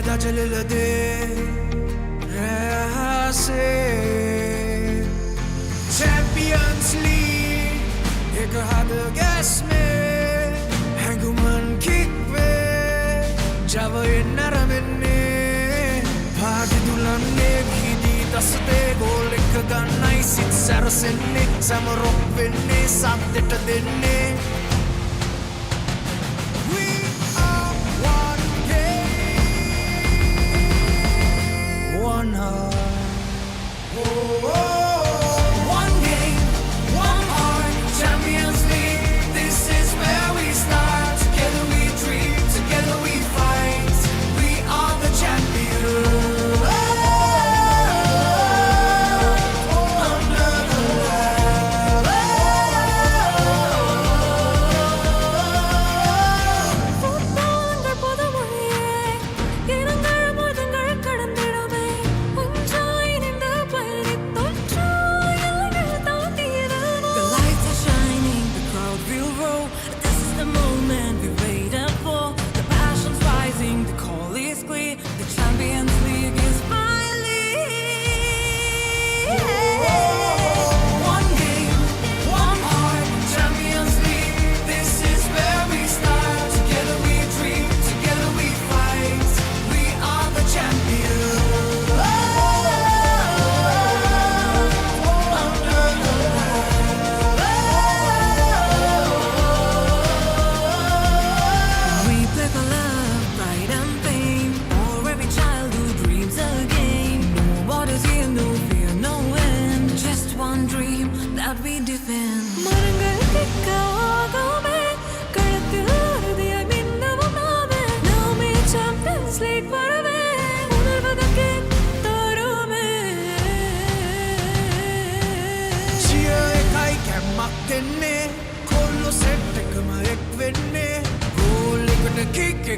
दजलदे रहसे Champions League एक हाथ gas में हैंगुमन किक पे जब ये नरमने भागी दुल्हने भीदी दस्ते गोल एक गन्नाई सित सरसने समरोक बिन्ने साथ देने one heart. One game, one heart. Champions League. This is where we start. Together we dream, together we fight. We are the champions.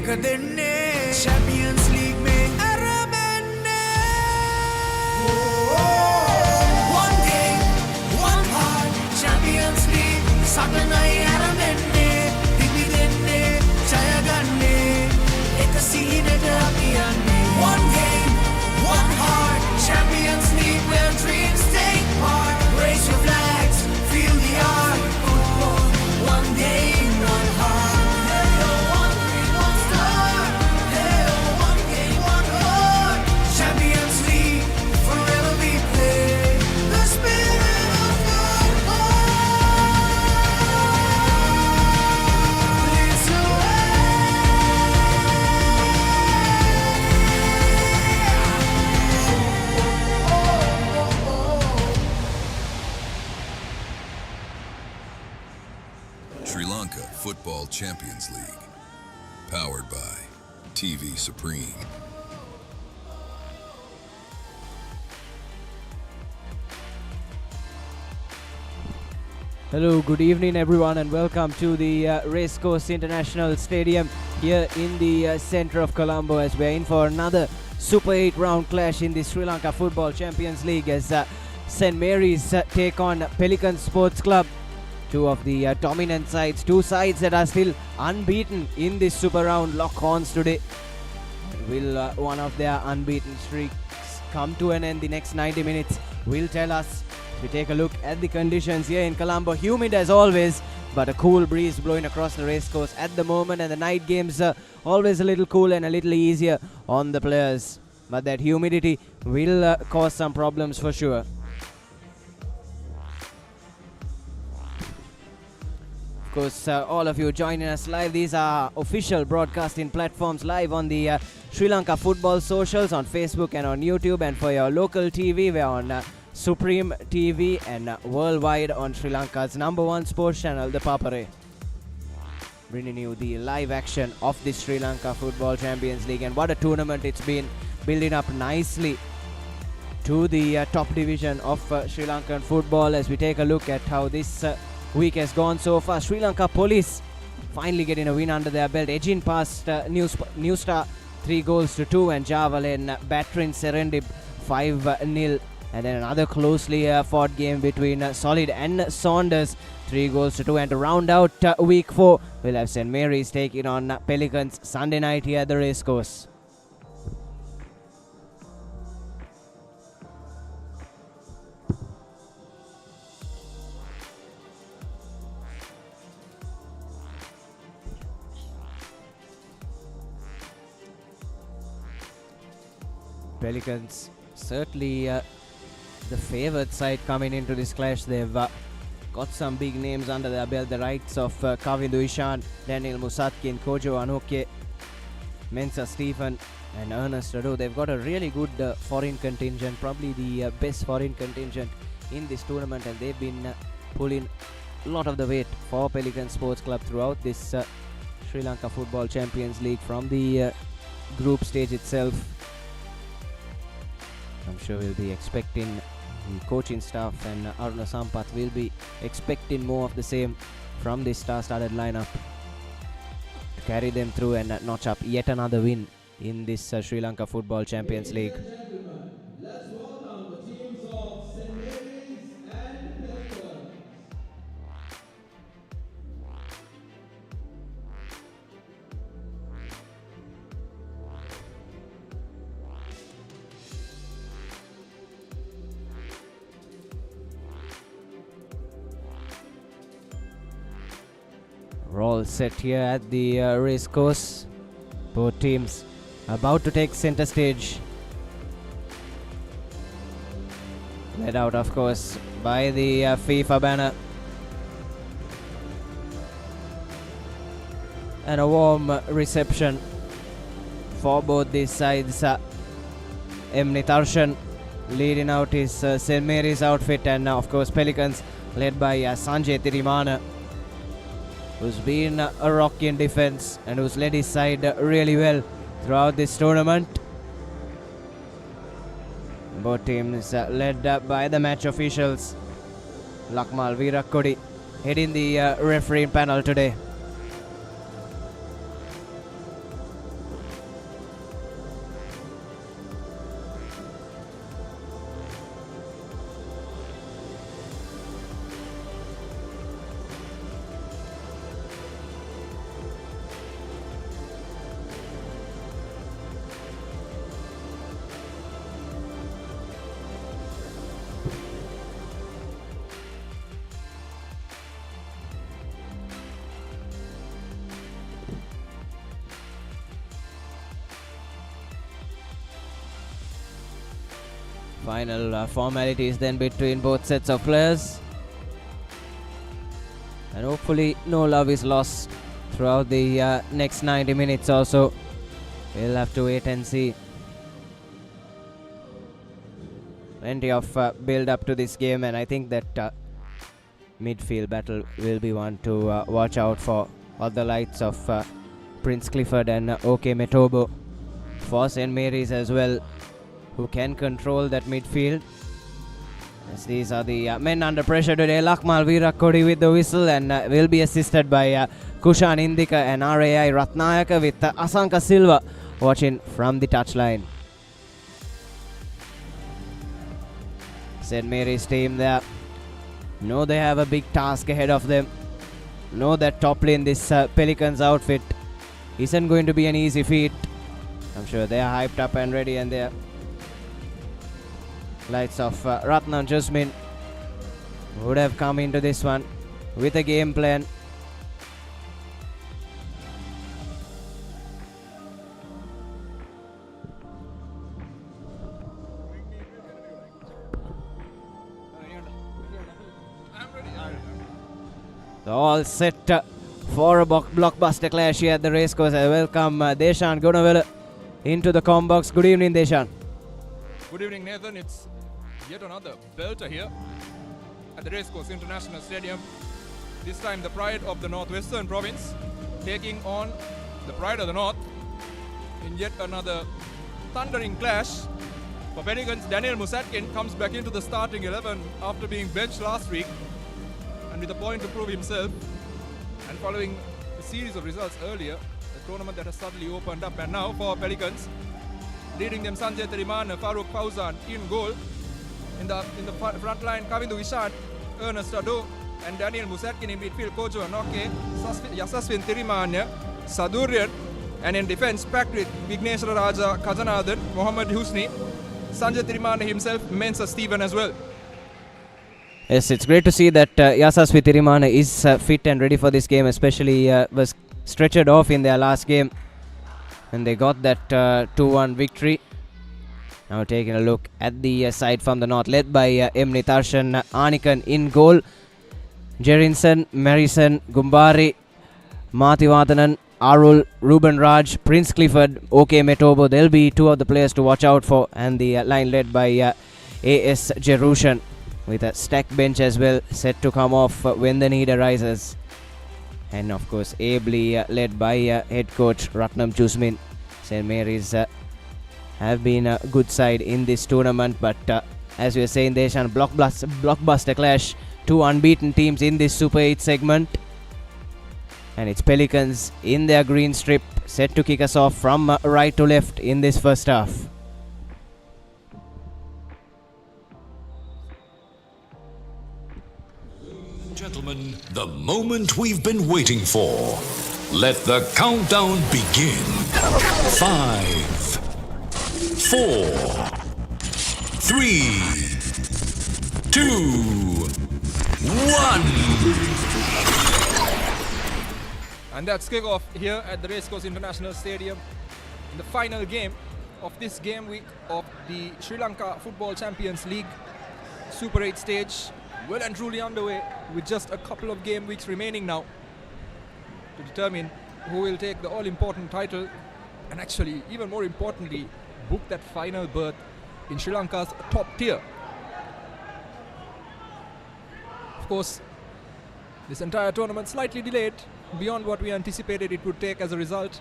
Under the Champions League में अरमने One game, one heart Champions League सागनाई अरमने दिल्ली देने चाया गन्ने एक सीने डरामियाने One game, one heart Champions League where dreams take part Raise your flags, feel the art Football, one game, one heart Sri Lanka Football Champions League. Powered by TV Supreme. Hello, good evening everyone and welcome to the Racecourse International Stadium here in the center of Colombo as we're in for another Super 8 round clash in the Sri Lanka Football Champions League as St. Mary's take on Pelicans Sports Club. Two of the dominant sides, two sides that are still unbeaten in this Super round lock horns today. Will one of their unbeaten streaks come to an end the next 90 minutes? Will tell us. We take a look at the conditions here in Colombo. Humid as always, but a cool breeze blowing across the racecourse at the moment, and the night games always a little cool and a little easier on the players. But that humidity will cause some problems for sure. Of course, all of you joining us live. These are official broadcasting platforms live on the Sri Lanka Football socials on Facebook and on YouTube. And for your local TV, we're on Supreme TV and worldwide on Sri Lanka's #1 sports channel, the Papare. Bringing you the live action of the Sri Lanka Football Champions League. And what a tournament it's been, building up nicely to the top division of Sri Lankan football as we take a look at how this week has gone so far. Sri Lanka Police finally getting a win under their belt, edging past New Star 3-2 and Javalen battering Serendip 5-0. And then another closely fought game between Solid and Saunders, 3-2. And to round out week 4, we'll have St. Mary's taking on Pelicans Sunday night here at the racecourse. Pelicans certainly the favoured side coming into this clash. They've got some big names under their belt. The likes of Kavindu Ishan, Daniel Musatkin, Kojo Anoke, Mensa Stephen and Ernest Rado. They've got a really good foreign contingent, probably the best foreign contingent in this tournament, and they've been pulling a lot of the weight for Pelican Sports Club throughout this Sri Lanka Football Champions League from the group stage itself. I'm sure we'll be expecting the coaching staff and Aruna Sampath will be expecting more of the same from this star-studded lineup to carry them through and notch up yet another win in this Sri Lanka Football Champions League. Let's welcome the teams of St. Mary's and Pelicans. We're all set here at the race course. Both teams about to take center stage. Led out, of course, by the FIFA banner. And a warm reception for both these sides. M. Nitarshan leading out his St. Mary's outfit, and of course Pelicans led by Sanjay Tirimana, who's been a rock in defense and who's led his side really well throughout this tournament. Both teams led by the match officials. Lakmal Virakodi heading the refereeing panel today. Final formalities then between both sets of players, and hopefully no love is lost throughout the next 90 minutes or so. We'll have to wait and see. Plenty of build up to this game, and I think that midfield battle will be one to watch out for. All the lights of Prince Clifford and OK Metobo for St. Mary's as well, who can control that midfield. As these are the men under pressure today. Lakmal Virakodi with the whistle, and will be assisted by Kushan Indika and RAI Ratnayaka, with Asanka Silva watching from the touchline. St. Mary's team there know they have a big task ahead of them. Know that toppling this Pelicans outfit isn't going to be an easy feat. I'm sure they are hyped up and ready, and they're lights of Ratna and Jasmine would have come into this one with a game plan. So all set for a blockbuster clash here at the racecourse. I welcome Deshan Gunavela into the comm box. Good evening, Deshan. Good evening, Nathan. It's yet another belter here at the Racecourse International Stadium. This time the pride of the Northwestern Province taking on the pride of the North in yet another thundering clash. For Pelicans, Daniel Musatkin comes back into the starting 11 after being benched last week, and with a point to prove himself, and following a series of results earlier, the tournament that has suddenly opened up. And now for Pelicans, leading them Sanjay Tirimana, Farooq Fauzan in goal. In the front line, Kavindu Ishan, Ernest Rado, and Daniel Musatkin in midfield, Kojo Anoke, Yasaswin Tirimana, Sadurian, and in defense, packed with Vigneshwara Raja, Kazanathan, Mohammad Husni, Sanjay Tirimana himself, Mensa Stephen as well. Yes, it's great to see that Yasaswi Tirimana is fit and ready for this game, especially was stretchered off in their last game, and they got that 2-1 victory. Now taking a look at the side from the north, led by M. Nitharshan Anikan in goal. Jerinson, Marison, Gumbari, Mathivathanan, Arul, Ruben Raj, Prince Clifford, OK Metobo. They'll be two of the players to watch out for. And the line led by A.S. Jerushan, with a stacked bench as well, set to come off when the need arises. And of course, ably led by head coach Ratnam Chusmin. St. Mary's have been a good side in this tournament, but as we were saying, Deshan, blockbuster clash. Two unbeaten teams in this Super 8 segment. And it's Pelicans in their green strip, set to kick us off from right to left in this first half. Gentlemen, the moment we've been waiting for. Let the countdown begin. 5, 4, 3, 2, 1. And that's kickoff here at the Racecourse International Stadium in the final game of this game week of the Sri Lanka Football Champions League Super 8 stage. Well and truly underway, with just a couple of game weeks remaining now to determine who will take the all-important title, and actually, even more importantly, book that final berth in Sri Lanka's top tier. Of course, this entire tournament slightly delayed beyond what we anticipated it would take as a result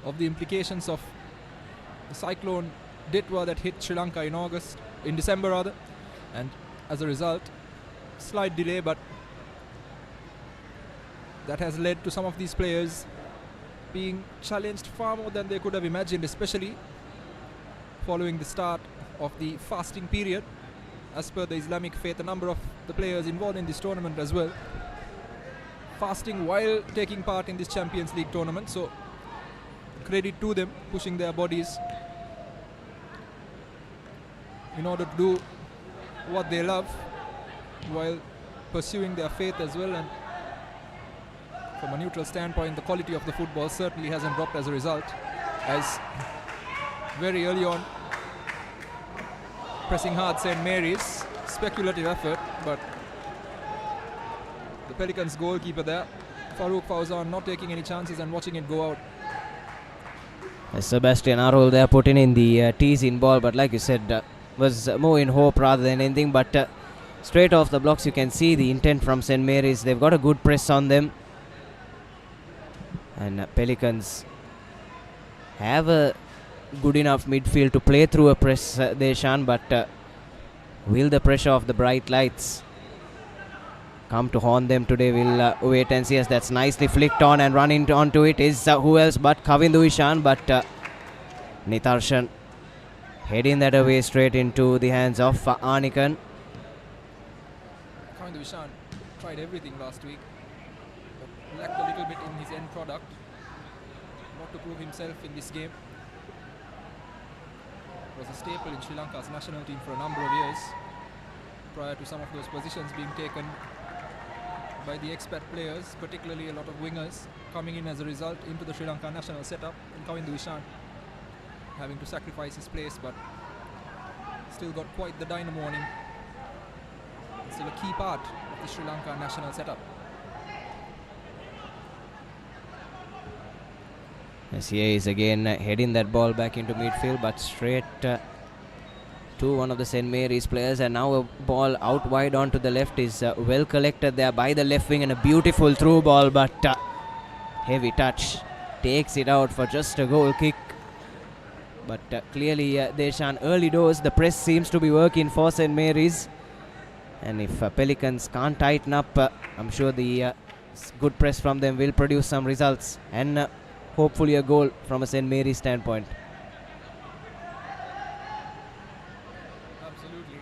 of the implications of the cyclone Ditwa that hit Sri Lanka in December rather, and as a result, slight delay, but that has led to some of these players being challenged far more than they could have imagined, especially following the start of the fasting period. As per the Islamic faith, a number of the players involved in this tournament as well fasting while taking part in this Champions League tournament, so credit to them, pushing their bodies in order to do what they love while pursuing their faith as well. And from a neutral standpoint, the quality of the football certainly hasn't dropped as a result, as very early on, pressing hard St. Mary's, speculative effort, but the Pelicans goalkeeper there, Farouk Fauzan, not taking any chances and watching it go out. Sebastian Arul there putting in the teasing ball, but like you said, was more in hope rather than anything. But straight off the blocks, you can see the intent from St. Mary's. They've got a good press on them. And Pelicans have a good enough midfield to play through a press, Deshan, but will the pressure of the bright lights come to haunt them today? We'll wait and see, as that's nicely flicked on, and running onto it is who else but Kavindu Ishan, but Nitharshan heading that away straight into the hands of Anikan. Kavindu Ishan tried everything last week, but lacked a little bit in his end product. Not to prove himself in this game. Was a staple in Sri Lanka's national team for a number of years, prior to some of those positions being taken by the expat players, particularly a lot of wingers coming in as a result into the Sri Lanka national setup, and Kavindu Ishan having to sacrifice his place, but still got quite the dynamo on him. Still a key part of the Sri Lanka national setup. Yes, he is again heading that ball back into midfield, but straight to one of the St. Mary's players, and now a ball out wide onto the left is well collected there by the left wing, and a beautiful through ball, but heavy touch takes it out for just a goal kick. But clearly, Deshan, early doors, the press seems to be working for St. Mary's, and if Pelicans can't tighten up, I'm sure the good press from them will produce some results, and hopefully a goal from a St. Mary's standpoint. Absolutely.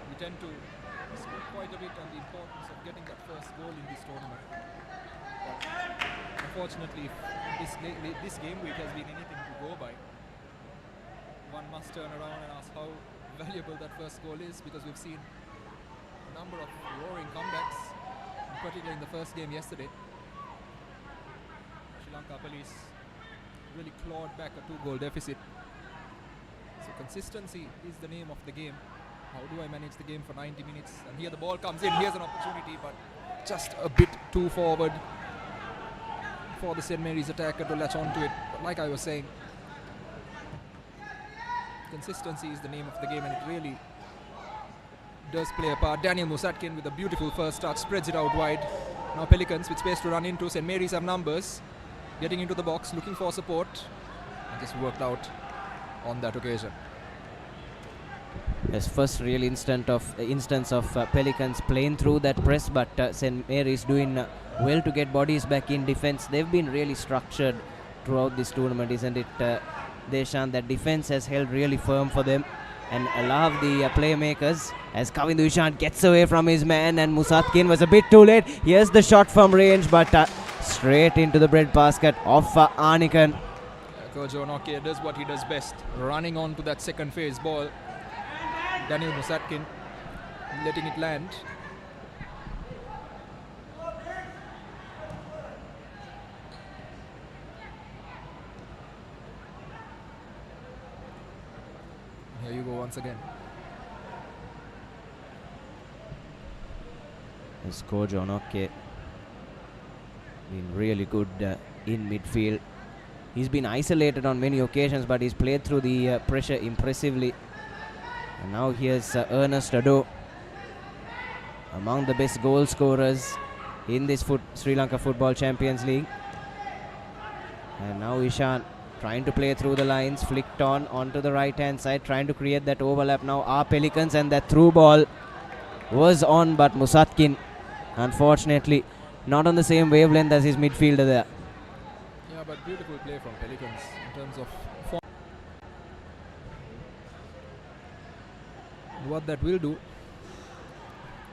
We tend to speak quite a bit on the importance of getting that first goal in this tournament. But unfortunately, this game week has been anything to go by. One must turn around and ask how valuable that first goal is, because we've seen a number of roaring comebacks, particularly in the first game yesterday. Sri Lanka Police really clawed back a 2-goal deficit. So consistency is the name of the game. How do I manage the game for 90 minutes? And here the ball comes in. Here's an opportunity, but just a bit too forward for the St. Mary's attacker to latch onto it. But like I was saying, consistency is the name of the game, and it really does play a part. Daniel Musatkin with a beautiful first touch, spreads it out wide. Now Pelicans with space to run into. St. Mary's have numbers, getting into the box, looking for support, and just worked out on that occasion. Yes, first real instance of Pelicans playing through that press, but St. Mary's doing well to get bodies back in defense. They've been really structured throughout this tournament, isn't it, Deshan? That defense has held really firm for them and allowed the playmakers as Kavindu Ishan gets away from his man, and Musatkin was a bit too late. Here's the shot from range, but straight into the bread basket of Anikan. Kojo Nokia does what he does best, running on to that second phase ball. Daniel Musatkin letting it land. Here you go once again. As Kojo Nokia been really good in midfield. He's been isolated on many occasions, but he's played through the pressure impressively. And now here's Ernest Ado, among the best goal scorers in this Sri Lanka Football Champions League. And now Ishan trying to play through the lines, flicked onto the right hand side, trying to create that overlap. Now our Pelicans, and that through ball was on, but Musatkin unfortunately not on the same wavelength as his midfielder there. Yeah, but beautiful play from Pelicans in terms of form. What that will do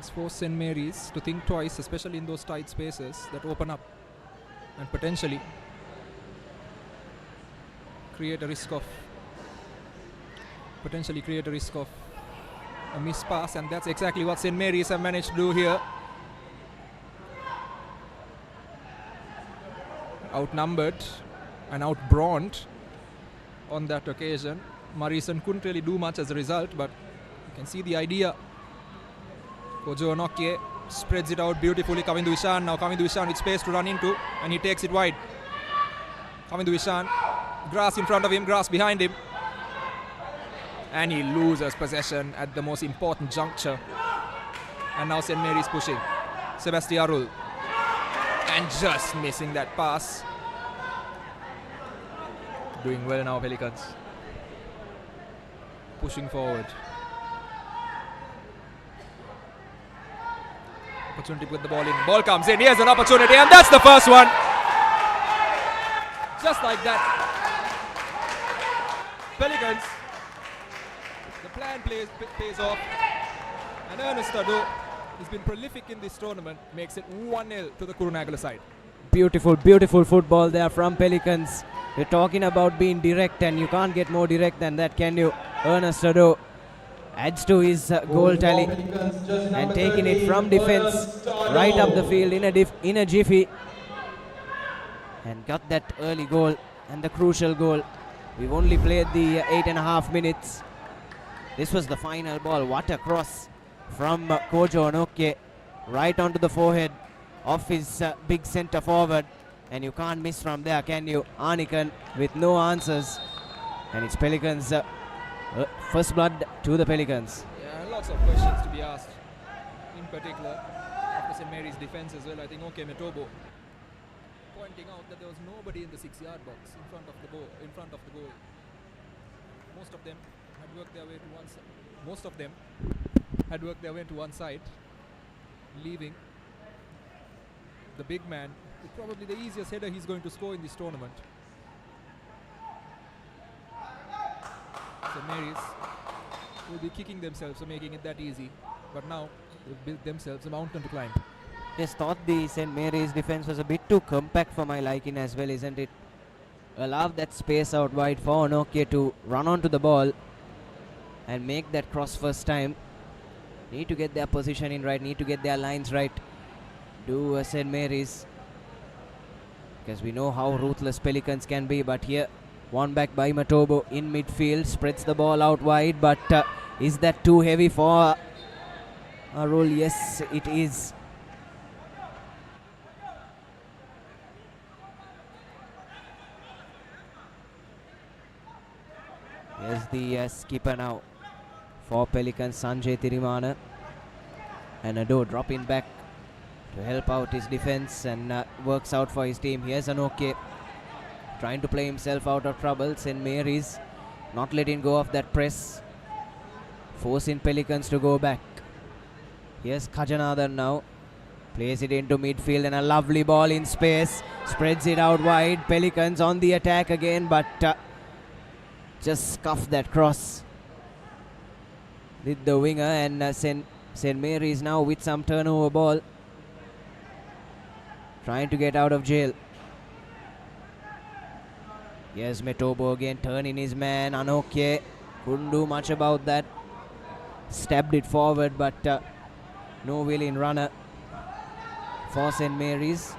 is force St. Mary's to think twice, especially in those tight spaces that open up, and potentially create a risk of a missed pass, and that's exactly what St. Mary's have managed to do here. Outnumbered and outbrawned on that occasion. Marison couldn't really do much as a result, but you can see the idea. Kojo Nokie spreads it out beautifully. Kavindu Ishan, now Kavindu Ishan with space to run into, and he takes it wide. Kavindu Ishan, grass in front of him, grass behind him, and he loses possession at the most important juncture. And now St. Mary's pushing. Sebastiarul, and just missing that pass. Doing well now, Pelicans. Pushing forward. Opportunity to put the ball in. Ball comes in. Here's an opportunity, and that's the first one. Just like that. Pelicans. The plan pays off. And Ernest Ado has been prolific in this tournament. Makes it 1-0 to the Kurunegala side. Beautiful, beautiful football there from Pelicans. You're talking about being direct, and you can't get more direct than that, can you? Ernest Ado adds to his goal tally and taking it from defense right up the field in a jiffy, and got that early goal and the crucial goal. We've only played the 8.5 minutes. This was the final ball. What a cross from Kojo Nokie right onto the forehead of his big centre forward, and you can't miss from there, can you? Anikan with no answers, and it's Pelicans first blood to the Pelicans. Yeah, lots of questions to be asked, in particular after St. Mary's defense as well. I think Metobo pointing out that there was nobody in the 6-yard box in front of the goal. Most of them had worked their way to one side. To one side, leaving the big man with probably the easiest header he's going to score in this tournament. St. Mary's will be kicking themselves for making it that easy, but now they've built themselves a mountain to climb. Just thought the St. Mary's defense was a bit too compact for my liking as well, isn't it? Allow that space out wide for Nokia to run onto the ball and make that cross first time. Need to get their positioning right, need to get their lines right. Do St. Mary's. because we know how ruthless Pelicans can be. But here, one back by Matobo in midfield, spreads the ball out wide, but is that too heavy for a roll? Yes, it is. Here's the skipper now for Pelicans, Sanjay Tirimana. And Ado dropping back to help out his defense and works out for his team. Here's Anoke trying to play himself out of trouble. St. Mary's not letting go of that press, forcing Pelicans to go back. Here's Kajanathan now, plays it into midfield and a lovely ball in space, spreads it out wide. Pelicans on the attack again, but just scuffed that cross with the winger, and St. Mary's now with some turnover ball, trying to get out of jail. Yes, Metobo again turning his man. Anoke couldn't do much about that. Stabbed it forward, but no willing runner for St. Mary's.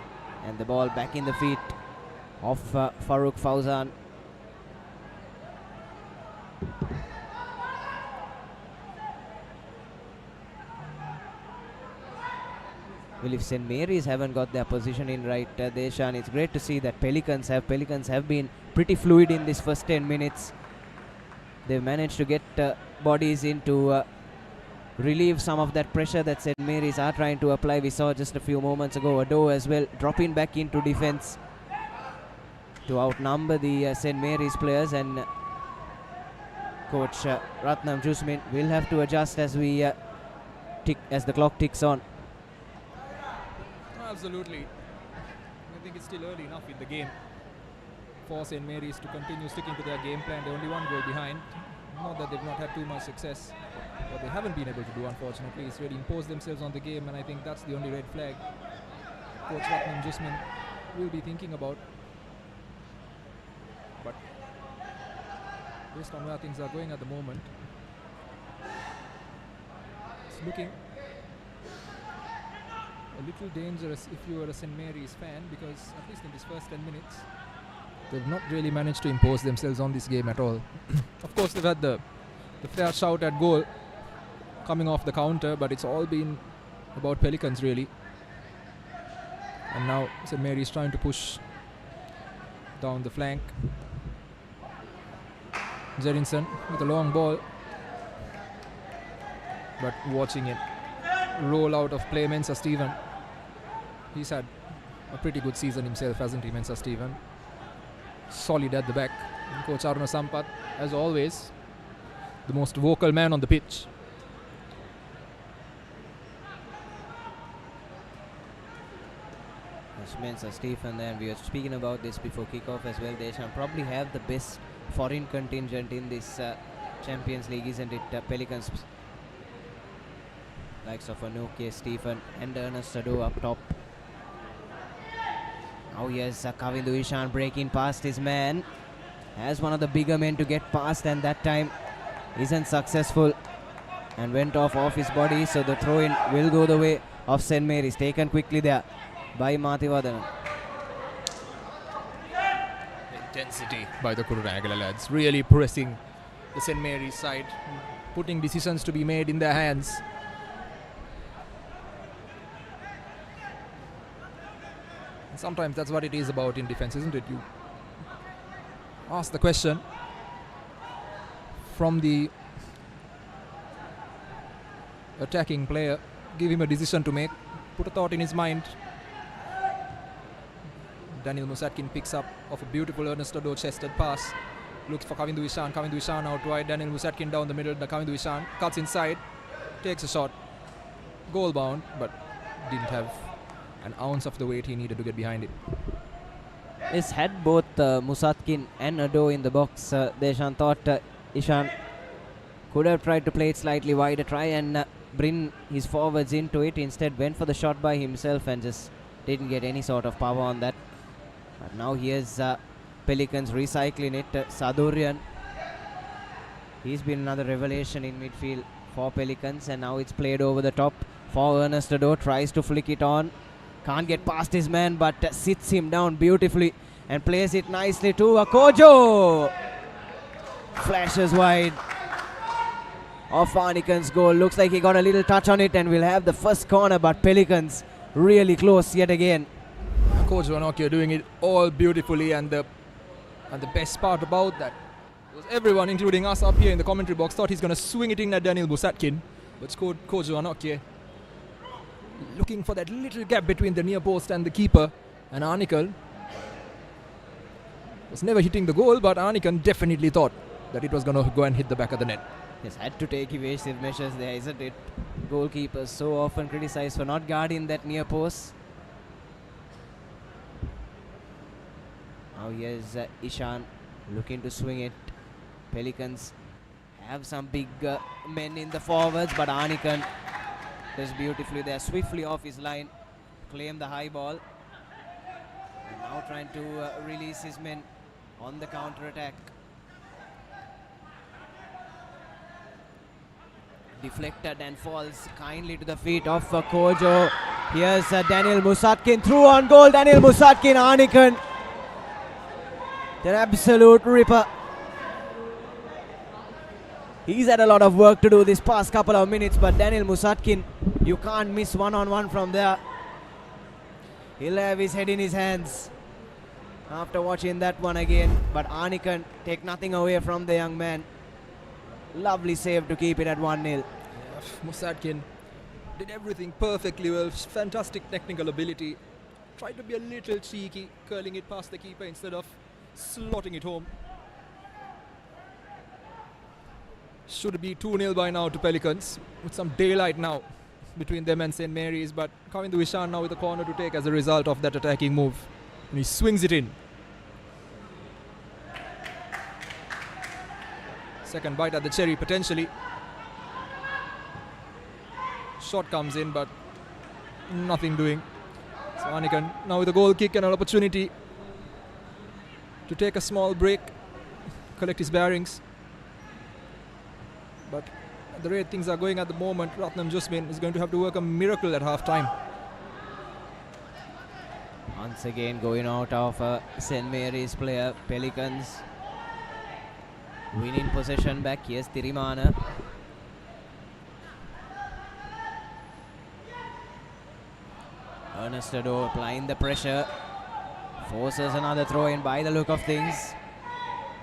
And the ball back in the feet of Farooq Fauzan. Well, if St. Mary's haven't got their position in right, Deshan, it's great to see that Pelicans have been pretty fluid in this first 10 minutes. They've managed to get bodies in to relieve some of that pressure that St. Mary's are trying to apply. We saw just a few moments ago Ado as well dropping back into defense to outnumber the St. Mary's players, and coach Ratnam Jusmin will have to adjust as we as the clock ticks on. Absolutely. I think it's still early enough in the game for St. Mary's to continue sticking to their game plan. They're only one goal behind. Not that they've not had too much success, what they haven't been able to do, unfortunately, is really impose themselves on the game, and I think that's the only red flag coach Ratnam Jusmin will be thinking about. But based on where things are going at the moment, it's looking a little dangerous if you are a St. Mary's fan, because at least in this first 10 minutes they've not really managed to impose themselves on this game at all. Of course, they've had the fair shout at goal coming off the counter, but it's all been about Pelicans really. And now St. Mary's trying to push down the flank. Jerinson with a long ball, but watching it roll out of play. Mensah Steven, he's had a pretty good season himself, hasn't he, Mensah Steven? Solid at the back. And coach Aruna Sampath, as always, the most vocal man on the pitch. Mensah Stephen, and we were speaking about this before kickoff as well. They shall probably have the best foreign contingent in this Champions League, isn't it? Pelicans, likes of Anoke, Stephen and Ernest Ado up top. Now here's Kavindu Ishan breaking past his man. Has one of the bigger men to get past, and that time isn't successful and went off his body. So the throw-in will go the way of St. Mary's. Taken quickly there by Mathivadan. Intensity by the Kurunagala lads, really pressing the St. Mary's side, putting decisions to be made in their hands. And sometimes that's what it is about in defense, isn't it? You ask the question from the attacking player, give him a decision to make, put a thought in his mind. Daniel Musatkin picks up off a beautiful Ernest Ado chested pass. Looks for Kavindu Ishan. Kavindu Ishan out wide. Daniel Musatkin down the middle. The Kavindu Ishan cuts inside. Takes a shot. Goal bound, but didn't have an ounce of the weight he needed to get behind it. He's had both Musatkin and Ado in the box. Deshan thought Ishan could have tried to play it slightly wider, try and bring his forwards into it. Instead went for the shot by himself and just didn't get any sort of power on that. But now here's Pelicans recycling it. Sadurian, he's been another revelation in midfield for Pelicans, and now it's played over the top for Ernest Ado. Tries to flick it on. Can't get past his man, but sits him down beautifully and plays it nicely to Kojo. Flashes wide of Anikan's goal. Looks like he got a little touch on it and will have the first corner, but Pelicans really close yet again. Coach Wanokia doing it all beautifully, and the best part about that was everyone, including us up here in the commentary box, thought he's going to swing it in at Daniel Musatkin, but Coach Wanokia looking for that little gap between the near post and the keeper, and Anikan was never hitting the goal, but Anikan definitely thought that it was going to go and hit the back of the net. He's had to take evasive measures there, isn't it? Goalkeepers so often criticized for not guarding that near post. Now here's Ishan looking to swing it. Pelicans have some big men in the forwards, but Anikan does beautifully there, swiftly off his line, claim the high ball. And now trying to release his men on the counter attack. Deflected and falls kindly to the feet of Kojo. Here's Daniel Musatkin through on goal. Daniel Musatkin, Anikan. An absolute ripper. He's had a lot of work to do this past couple of minutes, but Daniel Musatkin, you can't miss one-on-one from there. He'll have his head in his hands after watching that one again. But Anikan take nothing away from the young man. Lovely save to keep it at 1-0. Yeah, Musatkin did everything perfectly well. Fantastic technical ability. Tried to be a little cheeky, curling it past the keeper instead of slotting it home. Should be 2-0 by now to Pelicans, with some daylight now between them and St. Mary's, but coming to Ishan now with a corner to take as a result of that attacking move. And he swings it in. Second bite at the cherry potentially. Shot comes in, but nothing doing. So Anikan now with a goal kick and an opportunity to take a small break, collect his bearings. But at the rate things are going at the moment, Ratnam Jusmin is going to have to work a miracle at half time. Once again going out of St. Mary's player. Pelicans winning possession back. Here's Tirimana. Ernest Ado applying the pressure. Forces another throw in by the look of things.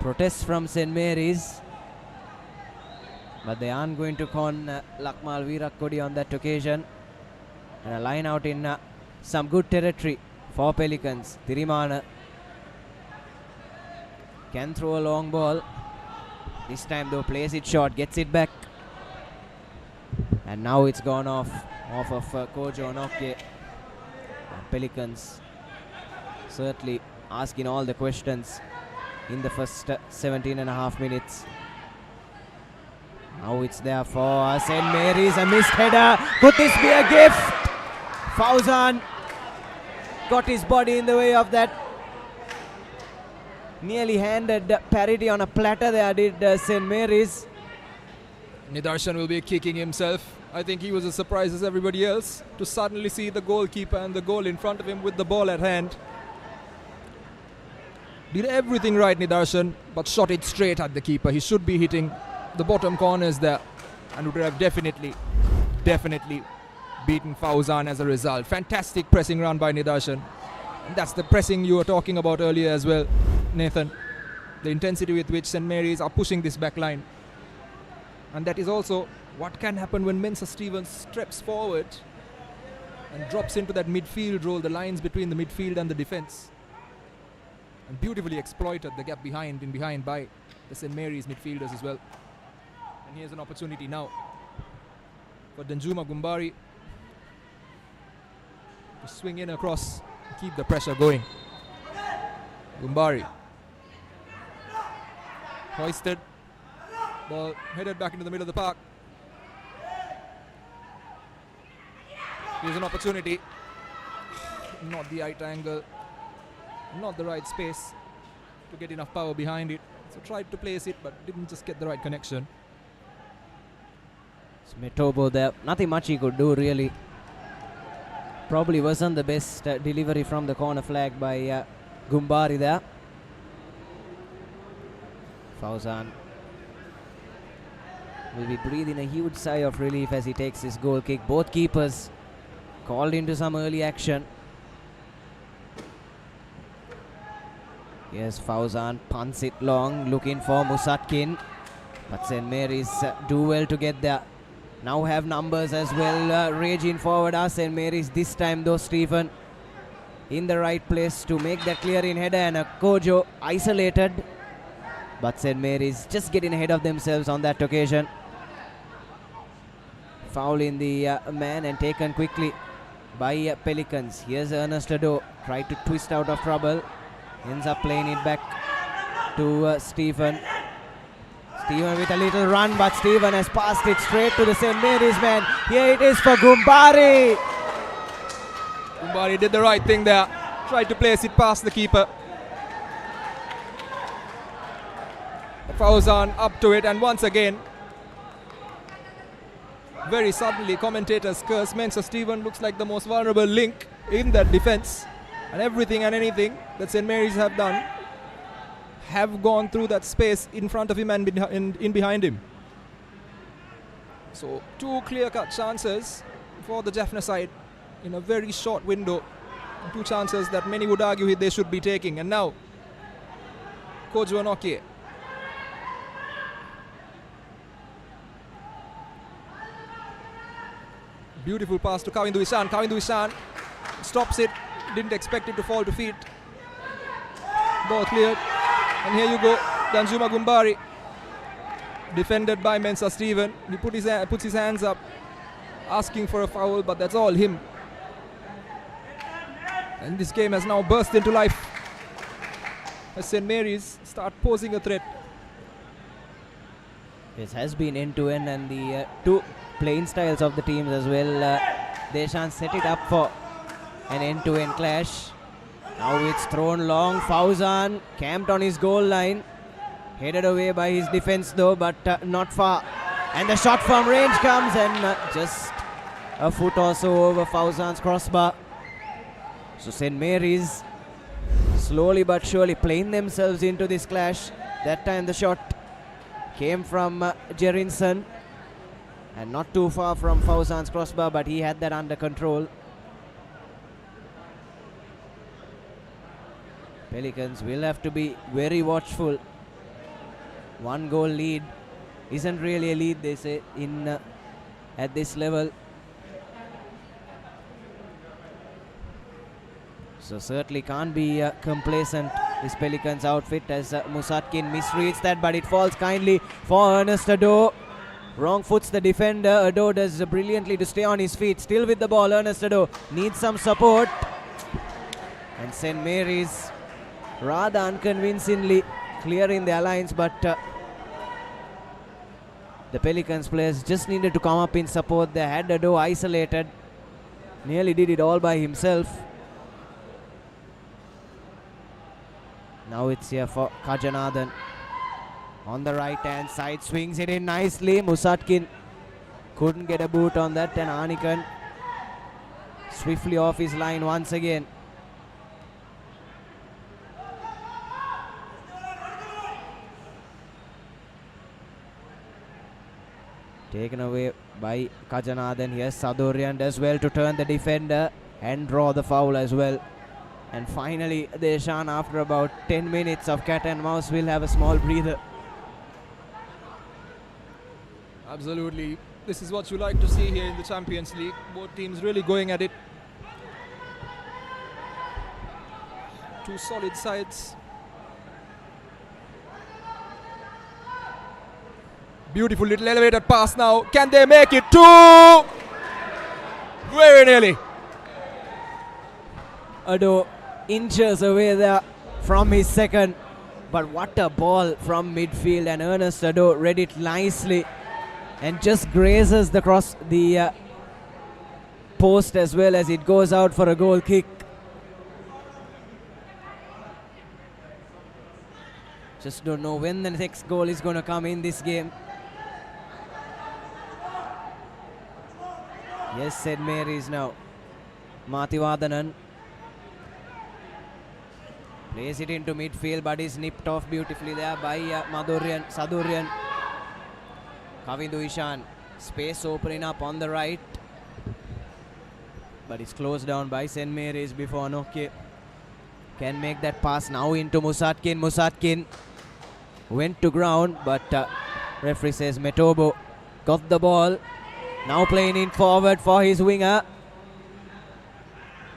Protests from St. Mary's. But they aren't going to con Lakmal Virakodi on that occasion. And a line out in some good territory for Pelicans. Tirimana can throw a long ball. This time though plays it short, gets it back. And now it's gone off of Kojo Onoke. Pelicans certainly asking all the questions in the first 17.5 minutes. Now it's there for St. Mary's, a missed header. Could this be a gift? Fauzan got his body in the way of that. Nearly handed parity on a platter there did St. Mary's. Nidarshan will be kicking himself. I think he was as surprised as everybody else to suddenly see the goalkeeper and the goal in front of him with the ball at hand. Did everything right, Nidarshan, but shot it straight at the keeper. He should be hitting the bottom corners there and would have definitely beaten Fauzan as a result. Fantastic pressing run by Nidarshan. And that's the pressing you were talking about earlier as well, Nathan. The intensity with which St. Mary's are pushing this back line. And that is also what can happen when Mensah Stevens steps forward and drops into that midfield role, the lines between the midfield and the defense. And beautifully exploited the gap behind by the St. Mary's midfielders as well. And here's an opportunity now for Danjuma Gumbari to swing in across and keep the pressure going. Gumbari hoisted, ball headed back into the middle of the park. Here's an opportunity. Not the right angle, not the right space to get enough power behind it. So tried to place it, but didn't just get the right connection. Metobo there, nothing much he could do really. Probably wasn't the best delivery from the corner flag by Gumbari there. Fauzan will be breathing a huge sigh of relief as he takes his goal kick. Both keepers called into some early action. Yes, Fauzan punts it long, looking for Musatkin. But St. Mary's do well to get there. Now have numbers as well, raging forward are St. Mary's. This time though, Stephen in the right place to make that clearing header, and a Kojo isolated. But St. Mary's just getting ahead of themselves on that occasion. Foul in the man and taken quickly by Pelicans. Here's Ernest Ado, tried to twist out of trouble. Ends up playing it back to Stephen. Stephen with a little run, but Stephen has passed it straight to the St. Mary's man. Here it is for Gumbari. Gumbari did the right thing there. Tried to place it past the keeper. Fauzan up to it, and once again, very suddenly, commentators curse Mensa Stephen looks like the most vulnerable link in that defense. And everything and anything that St. Mary's have done have gone through that space in front of him and in behind him. So 2 clear-cut chances for the Jaffna side in a very short window. 2 chances that many would argue they should be taking. And now, Kojo Anoke. Beautiful pass to Kavindu Ishan. Kavindu Ishan stops it. Didn't expect it to fall to feet. Ball cleared. And here you go. Danjuma Gumbari. Defended by Mensa Stephen. He puts his hands up, asking for a foul, but that's all him. And this game has now burst into life as St. Mary's start posing a threat. It has been end-to-end, and the 2 playing styles of the teams as well. Deshan set it up for an end-to-end clash. Now it's thrown long. Fauzan camped on his goal line. Headed away by his defense though, but not far. And the shot from range comes, and just a foot or so over Fauzan's crossbar. So St. Mary's slowly but surely playing themselves into this clash. That time the shot came from Jerinson, and not too far from Fauzan's crossbar, but he had that under control. Pelicans will have to be very watchful. 1 goal lead isn't really a lead, they say, in at this level. So certainly can't be complacent, this Pelicans outfit, as Musatkin misreads that, but it falls kindly for Ernest Ado. Wrong foots the defender. Ado does brilliantly to stay on his feet. Still with the ball, Ernest Ado needs some support. And St. Mary's rather unconvincingly clearing their lines, but the Pelicans players just needed to come up in support. They had Ado isolated. Nearly did it all by himself. Now it's here for Kajanathan. On the right hand side, swings it in nicely. Musatkin couldn't get a boot on that, and Anikan swiftly off his line once again. Taken away by Kajanathan. Here's Sadorian does well to turn the defender and draw the foul as well. And finally, Deshan, after about 10 minutes of cat and mouse, will have a small breather. Absolutely. This is what you like to see here in the Champions League. Both teams really going at it. 2 solid sides. Beautiful little elevated pass now. Can they make it 2? Very nearly. Ado inches away there from his second. But what a ball from midfield, and Ernest Ado read it nicely and just grazes the post as well as it goes out for a goal kick. Just don't know when the next goal is going to come in this game. Yes, St. Mary's now Mathiwadanan plays it into midfield, but is nipped off beautifully there by Sadurian. Kavindu Ishan, space opening up on the right, but it's closed down by St. Mary's before Nokke can make that pass now into Musatkin. Musatkin went to ground, but referee says Metobo got the ball. Now playing in forward for his winger.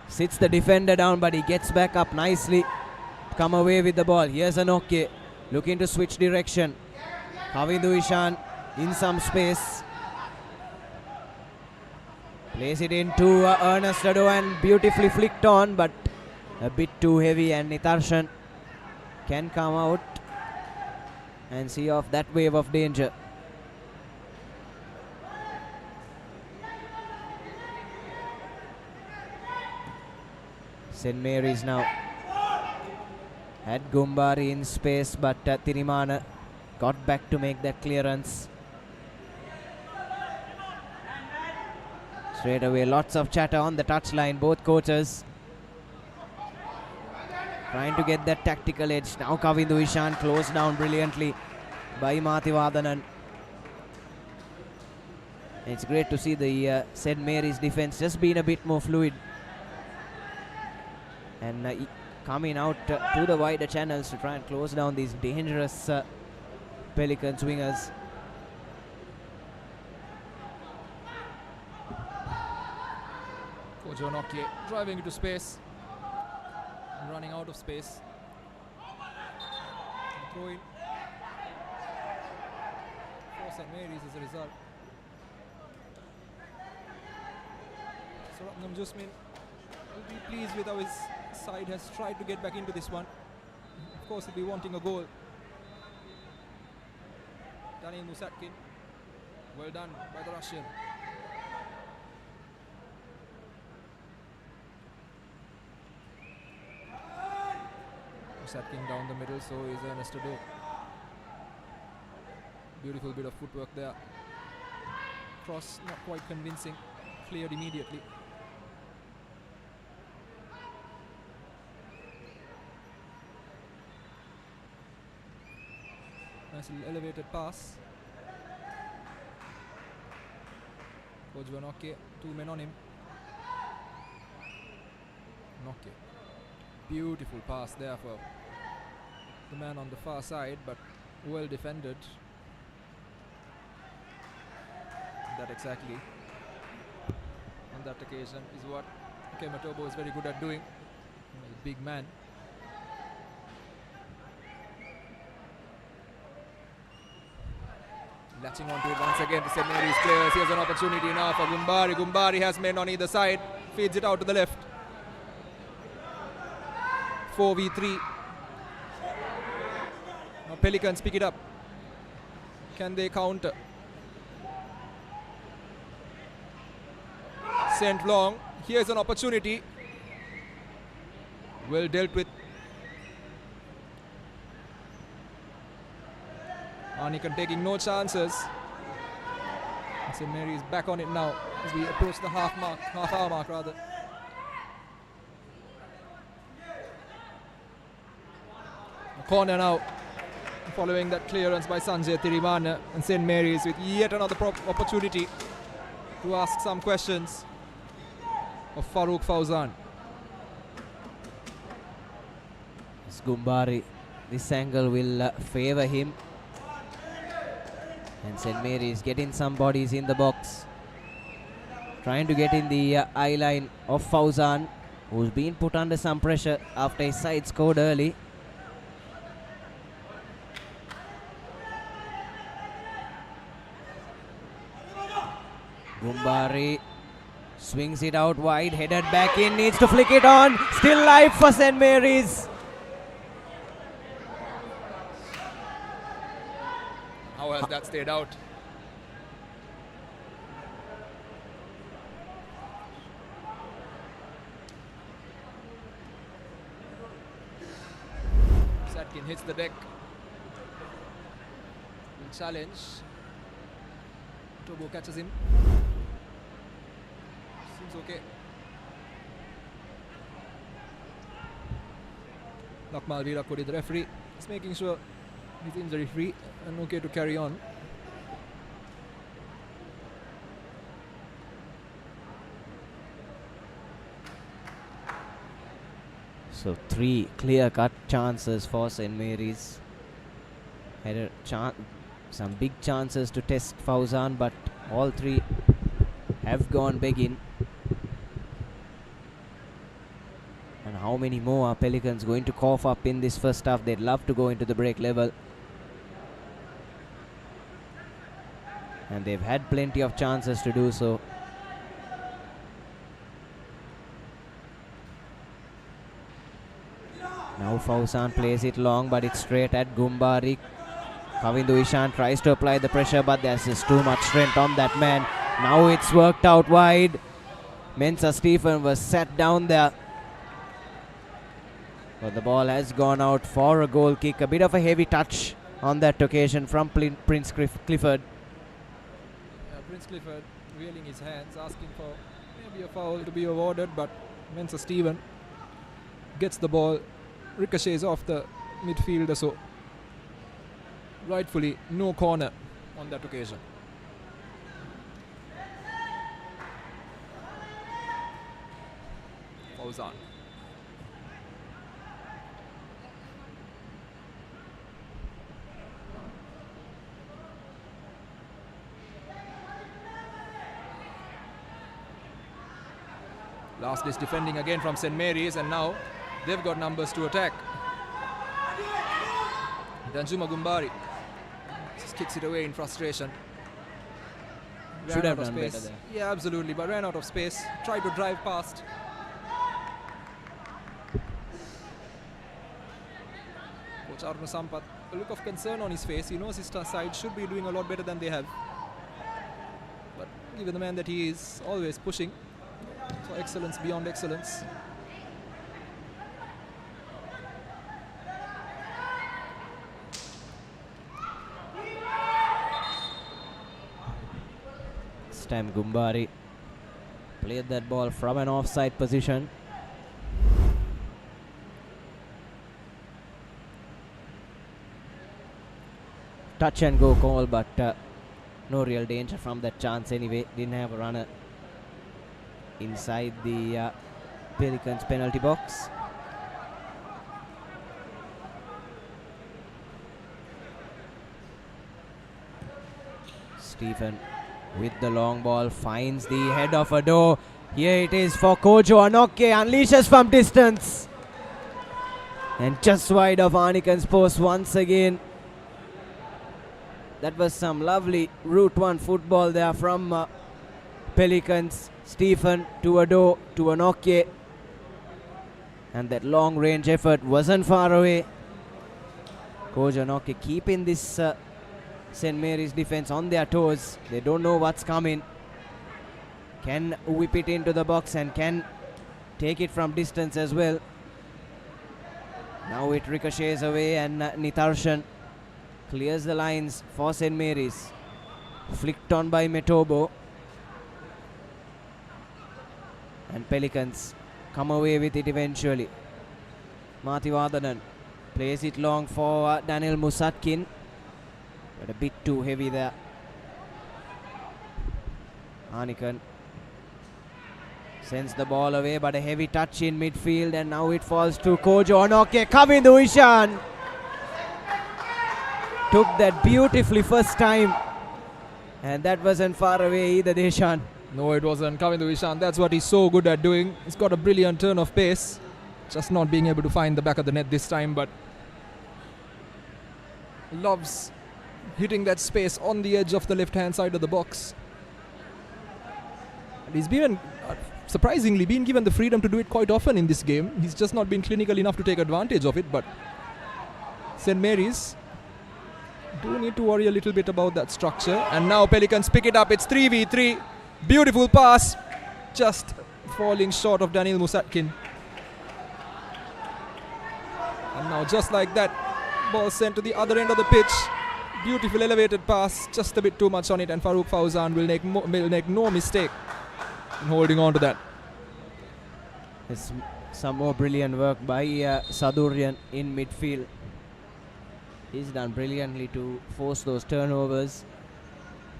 Sits the defender down, but he gets back up nicely. Come away with the ball. Here's Anoke looking to switch direction. Kavindu Ishan in some space. Plays it into Ernest Ado and beautifully flicked on, but a bit too heavy, and Nitarshan can come out and see off that wave of danger. St. Mary's now had Gumbari in space, but Tirimana got back to make that clearance. Straight away, lots of chatter on the touchline, both coaches trying to get that tactical edge. Now Kavindu Ishan closed down brilliantly by Mathiwadanan. It's great to see the St. Mary's defense just being a bit more fluid and coming out to the wider channels to try and close down these dangerous Pelicans wingers. Kojo Nokke driving into space, running out of space. Throw in for St. Mary's as a result. So Ratnam Jusmin will be pleased with how his side has tried to get back into this one. Of course, he'll be wanting a goal. Daniel Musatkin, well done by the Russian. Musatkin down the middle, so is Ernest Ado. Beautiful bit of footwork there. Cross not quite convincing, cleared immediately. Nice little elevated pass. Kojo Nokke, 2 men on him. Nokke. Beautiful pass there for the man on the far side, but well defended. That exactly on that occasion is what Metobo is very good at doing. He's a big man. Latching onto it once again to St. Mary's players. Here's an opportunity now for Gumbari. Gumbari has men on either side. Feeds it out to the left. 4v3. Now Pelicans pick it up. Can they counter? Sent long. Here's an opportunity. Well dealt with. Anikan taking no chances. St. Mary is back on it now as we approach the half hour mark rather. A corner now following that clearance by Sanjay Tirimana, and St. Mary's with yet another opportunity to ask some questions of Farooq Fauzan. Gumbari, this angle will favour him. And St. Mary's getting some bodies in the box. Trying to get in the eye line of Fauzan, who's been put under some pressure after his side scored early. Gumbari swings it out wide, headed back in, needs to flick it on. Still live for St. Mary's. How has that stayed out? Satkin hits the deck. Will challenge. Tobo catches him. Seems okay. Lakmal Virakodi, the referee, is making sure he's injury free and okay to carry on. So 3 clear-cut chances for St. Mary's. Had a some big chances to test Fauzan, but all 3 have gone begging. And how many more are Pelicans going to cough up in this first half? They'd love to go into the break level. And they've had plenty of chances to do so. Now Fauzan plays it long, but it's straight at Gumbari. Kavindu Ishan tries to apply the pressure, but there's just too much strength on that man. Now it's worked out wide. Mensa Stephen was sat down there. But the ball has gone out for a goal kick. A bit of a heavy touch on that occasion from Prince Clifford. Prince Clifford wheeling his hands, asking for maybe a foul to be awarded, but Mensa Stephen gets the ball, ricochets off the midfielder, so rightfully no corner on that occasion. Fauzan. Last is defending again from St. Mary's, and now they've got numbers to attack. Danjuma Gumbari just kicks it away in frustration. Should Ran have out of done space. better there. Yeah, absolutely, but ran out of space. Tried to drive past. Coach Aruna Sampath, a look of concern on his face. He knows his side should be doing a lot better than they have. But given the man that he is, always pushing for excellence beyond excellence. This time Gumbari played that ball from an offside position. Touch and go call, but no real danger from that chance anyway. Didn't have a runner inside the Pelicans penalty box. Stephen with the long ball finds the head of Ado. Here it is for Kojo Anoke, unleashes from distance. And just wide of Anikan's post once again. That was some lovely Route 1 football there from Pelicans. Stephen to Ado to Anoke. And that long range effort wasn't far away. Kojo Anoke keeping this St. Mary's defense on their toes. They don't know what's coming. Can whip it into the box and can take it from distance as well. Now it ricochets away, and Nitharshan clears the lines for St. Mary's. Flicked on by Metobo. And Pelicans come away with it eventually. Mathivadanan plays it long for Daniel Musatkin. But a bit too heavy there. Anikan sends the ball away, but a heavy touch in midfield, and now it falls to Kojo Anoke. Kavindu Ishan took that beautifully first time, and that wasn't far away either, Deshan. No, it wasn't. Kavindu Ishan, that's what he's so good at doing. He's got a brilliant turn of pace. Just not being able to find the back of the net this time, but loves hitting that space on the edge of the left-hand side of the box. And he's been, surprisingly, been given the freedom to do it quite often in this game. He's just not been clinical enough to take advantage of it, but St. Mary's do need to worry a little bit about that structure. And now Pelicans pick it up. It's 3v3. Beautiful pass. Just falling short of Daniel Musatkin. And now just like that, ball sent to the other end of the pitch. Beautiful elevated pass, just a bit too much on it, and Farouk Fauzan will make no mistake in holding on to that. It's some more brilliant work by Sadurian in midfield. He's done brilliantly to force those turnovers.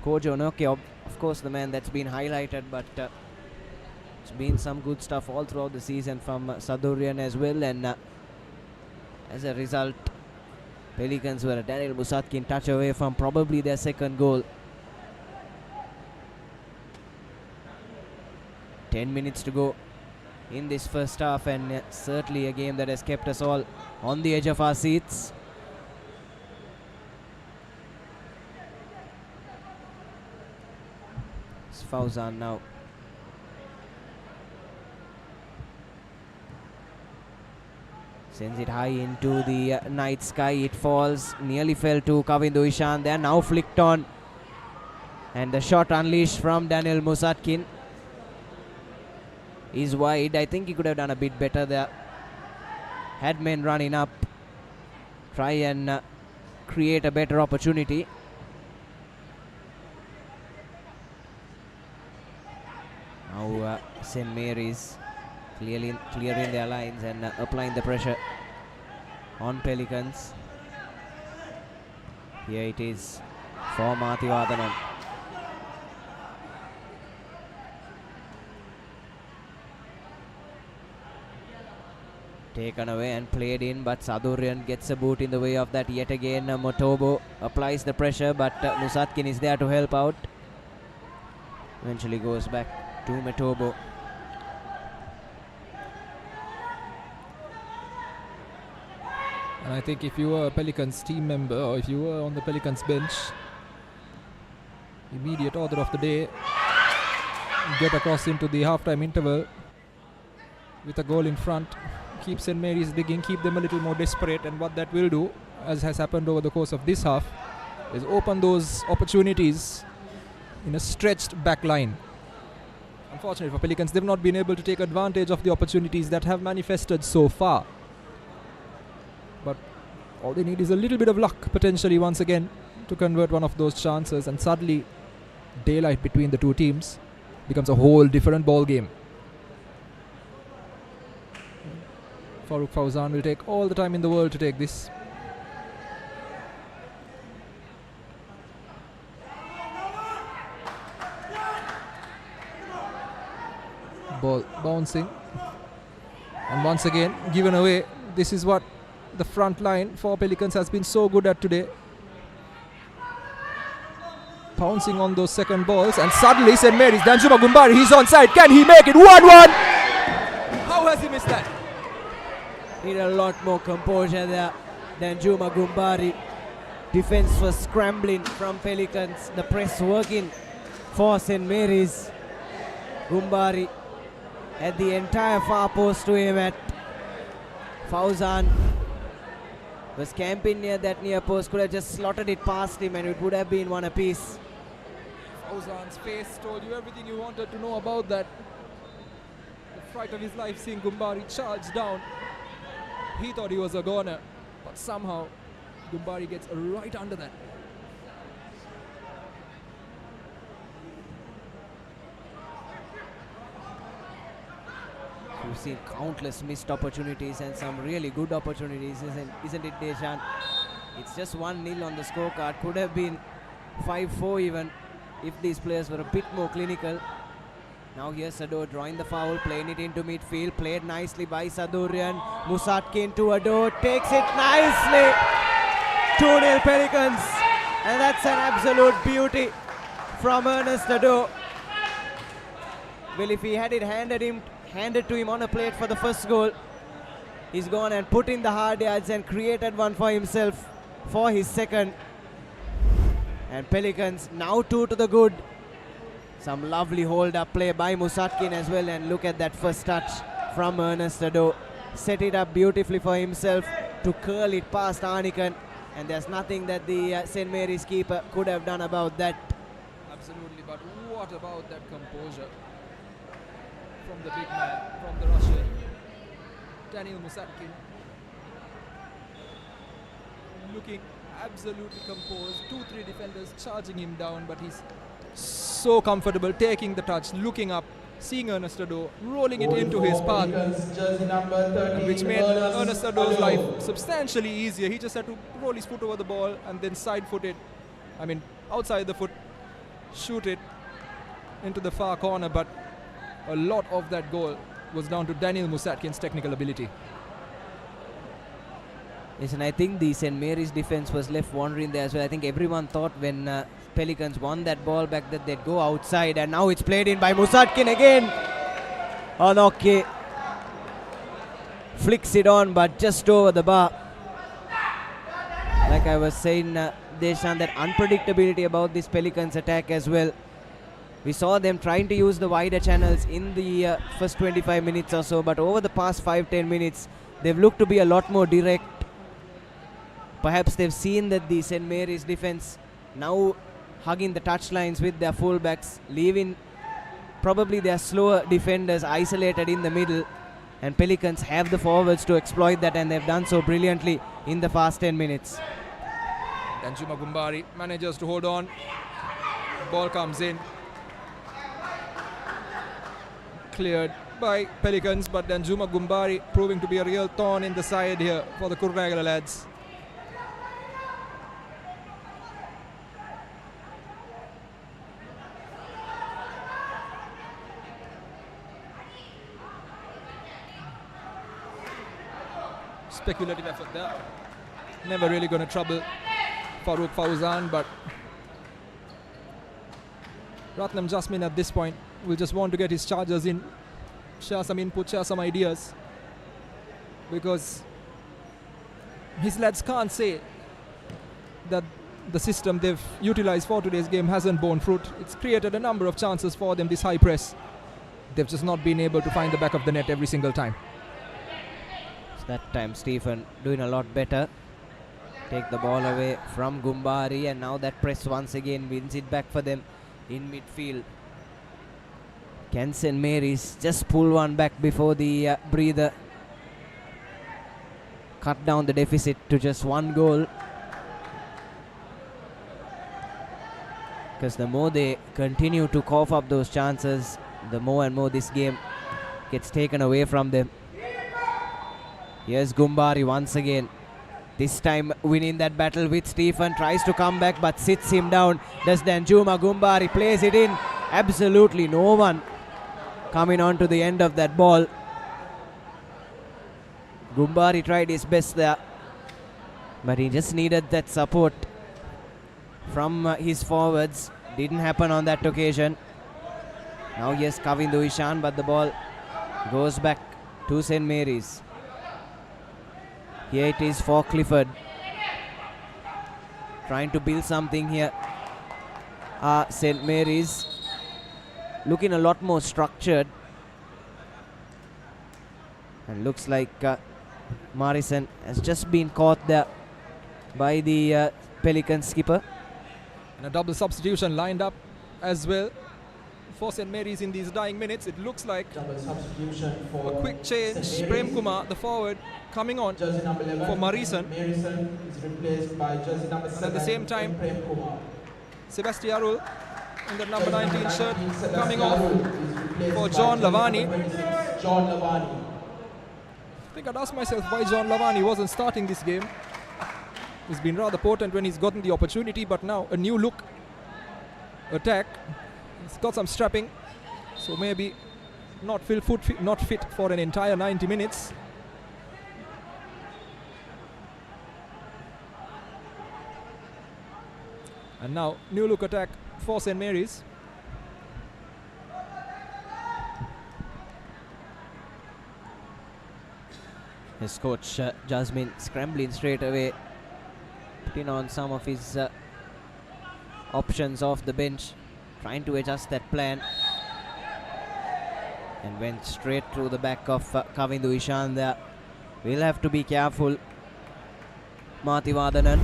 Kojo Noke, of course, the man that's been highlighted, but it's been some good stuff all throughout the season from Sadurian as well, and as a result, Pelicans were a Daniel Musatkin touch away from probably their second goal. 10 minutes to go in this first half, and certainly a game that has kept us all on the edge of our seats. It's Fauzan now. Sends it high into the night sky. It falls, nearly fell to Kavindu Ishan. They are now flicked on, and the shot unleashed from Daniel Musatkin is wide. I think he could have done a bit better there. Had men running up, try and create a better opportunity. Now St. Mary's clearing their lines and applying the pressure on Pelicans. Here it is for Mathivadanan. Taken away and played in, but Sadurian gets a boot in the way of that yet again. Motobo applies the pressure, but Musatkin is there to help out. Eventually goes back to Motobo. And I think if you were a Pelicans team member, or if you were on the Pelicans bench, immediate order of the day, get across into the halftime interval with a goal in front. Keep St. Mary's digging, keep them a little more desperate, and what that will do, as has happened over the course of this half, is open those opportunities in a stretched back line. Unfortunately for Pelicans, they've not been able to take advantage of the opportunities that have manifested so far. But all they need is a little bit of luck, potentially once again, to convert one of those chances, and suddenly daylight between the two teams becomes a whole different ball game. Farooq Fauzan will take all the time in the world to take this. Ball bouncing, and once again given away. This is what the front line for Pelicans has been so good at today. Pouncing on those second balls, and suddenly St. Mary's, Danjuma Gumbari, he's onside. Can he make it 1-1? How has he missed that? Need a lot more composure there than Juma Gumbari. Defense was scrambling from Pelicans. The press working for St. Mary's. Gumbari had the entire far post to aim at. Fauzan was camping near that near post. Could have just slotted it past him and it would have been one apiece. Fauzan's face told you everything you wanted to know about that. The fright of his life seeing Gumbari charge down. He thought he was a goner, but somehow Gumbari gets right under that. We've seen countless missed opportunities and some really good opportunities, isn't it, Deshan? It's just 1-0 on the scorecard. Could have been 5-4 even if these players were a bit more clinical. Now here's Sado drawing the foul, playing it into midfield, played nicely by Sadurian. Musatkin to Ado, takes it nicely. 2-0 Pelicans, and that's an absolute beauty from Ernest Ado. Well, if he had it handed to him on a plate for the first goal, he's gone and put in the hard yards and created one for himself for his second. And Pelicans now 2 to the good. Some lovely hold-up play by Musatkin as well, and look at that first touch from Ernest Ado. Set it up beautifully for himself to curl it past Arnikan, and there's nothing that the St. Mary's keeper could have done about that. Absolutely, but what about that composure from the big man, from the Russian, Daniel Musatkin, looking absolutely composed. 2-3 defenders charging him down, but he's so comfortable, taking the touch, looking up, seeing Ernest Ado rolling it into his path, Jersey number 13, which made Ernest Ernest Ado's Ado. life substantially easier. He just had to roll his foot over the ball and then side foot it. I mean, outside the foot, shoot it into the far corner, but a lot of that goal was down to Daniel Musatkin's technical ability. Yes, and I think the St. Mary's defense was left wandering there as well. I think everyone thought when Pelicans won that ball back that they'd go outside, and now it's played in by Musatkin again. Anoke flicks it on, but just over the bar. Like I was saying, Deshan, that unpredictability about this Pelicans attack as well. We saw them trying to use the wider channels in the first 25 minutes or so, but over the past 5-10 minutes, they've looked to be a lot more direct. Perhaps they've seen that the St. Mary's defense now hugging the touchlines with their fullbacks, leaving probably their slower defenders isolated in the middle, and Pelicans have the forwards to exploit that, and they've done so brilliantly in the past 10 minutes. Danjuma Gumbari manages to hold on. Ball comes in. Cleared by Pelicans, but Danjuma Gumbari proving to be a real thorn in the side here for the Kurunegala lads. Speculative effort there. Never really going to trouble Farooq Fauzan, but Ratnam Jasmine at this point will just want to get his charges in, share some input, share some ideas, because his lads can't say that the system they've utilized for today's game hasn't borne fruit. It's created a number of chances for them, this high press. They've just not been able to find the back of the net every single time. So that time Stephen doing a lot better. Take the ball away from Gumbari, and now that press once again wins it back for them in midfield. Can St. Mary's just pull one back before the breather? Cut down the deficit to just one goal. Because the more they continue to cough up those chances, the more and more this game gets taken away from them. Here's Gumbari once again. This time winning that battle with Stephen. Tries to come back but sits him down. Does Danjuma Gumbari, plays it in. Absolutely no one coming on to the end of that ball. Gumbari tried his best there, but he just needed that support from his forwards. Didn't happen on that occasion. Now yes, Kavindu Ishan, but the ball goes back to St. Mary's. Here it is for Clifford, trying to build something here. St. Mary's looking a lot more structured, and looks like Morrison has just been caught there by the Pelican skipper. And a double substitution lined up as well for St. Mary's in these dying minutes. It looks like Double substitution a for quick change. St. Prem Mary's. Kumar, the forward, coming on Jersey number 11, for Morrison. Morrison is replaced by jersey number 7. at the same time, Prem Kumar. Sebastiarul in the number 19 shirt Sebastian coming off. is replaced for by John jersey number Lavani. 26, John Lavani. I think I'd ask myself why John Lavani wasn't starting this game. He's been rather potent when he's gotten the opportunity, but now a new look attack. He's got some strapping, so maybe not fit for an entire 90 minutes. And now new look attack for St. Mary's. His coach Jasmine scrambling straight away, putting on some of his options off the bench, trying to adjust that plan, and went straight through the back of Kavindu Ishan there. We'll have to be careful. Mathivadanan,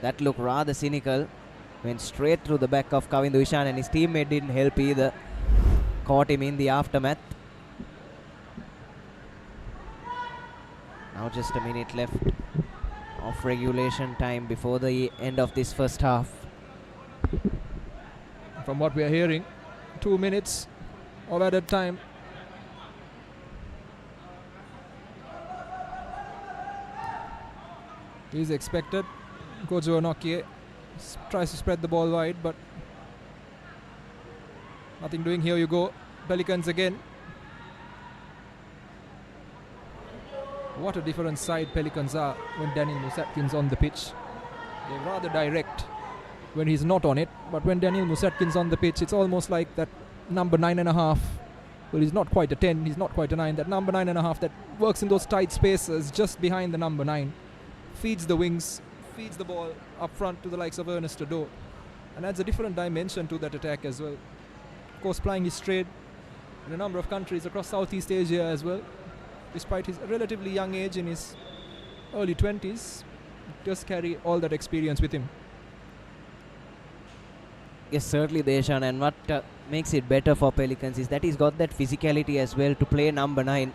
that looked rather cynical, went straight through the back of Kavindu Ishan, and his teammate didn't help either, caught him in the aftermath. Now just a minute left of regulation time before the end of this first half. From what we are hearing, 2 minutes of added time. Is expected. Kojo Onokie tries to spread the ball wide, but nothing doing. Here you go. Pelicans again. What a different side Pelicans are when Daniel Musatkin's on the pitch. They're rather direct when he's not on it, but when Daniel Musatkin's on the pitch, it's almost like that number 9.5. Well, he's not quite a 10, he's not quite a 9. That number 9.5 that works in those tight spaces just behind the number 9. Feeds the wings, feeds the ball up front to the likes of Ernest Ado, and adds a different dimension to that attack as well. Of course, plying his trade in a number of countries across Southeast Asia as well. Despite his relatively young age, in his early 20s, does carry all that experience with him. Yes, certainly, Deshan, and what makes it better for Pelicans is that he's got that physicality as well to play number 9.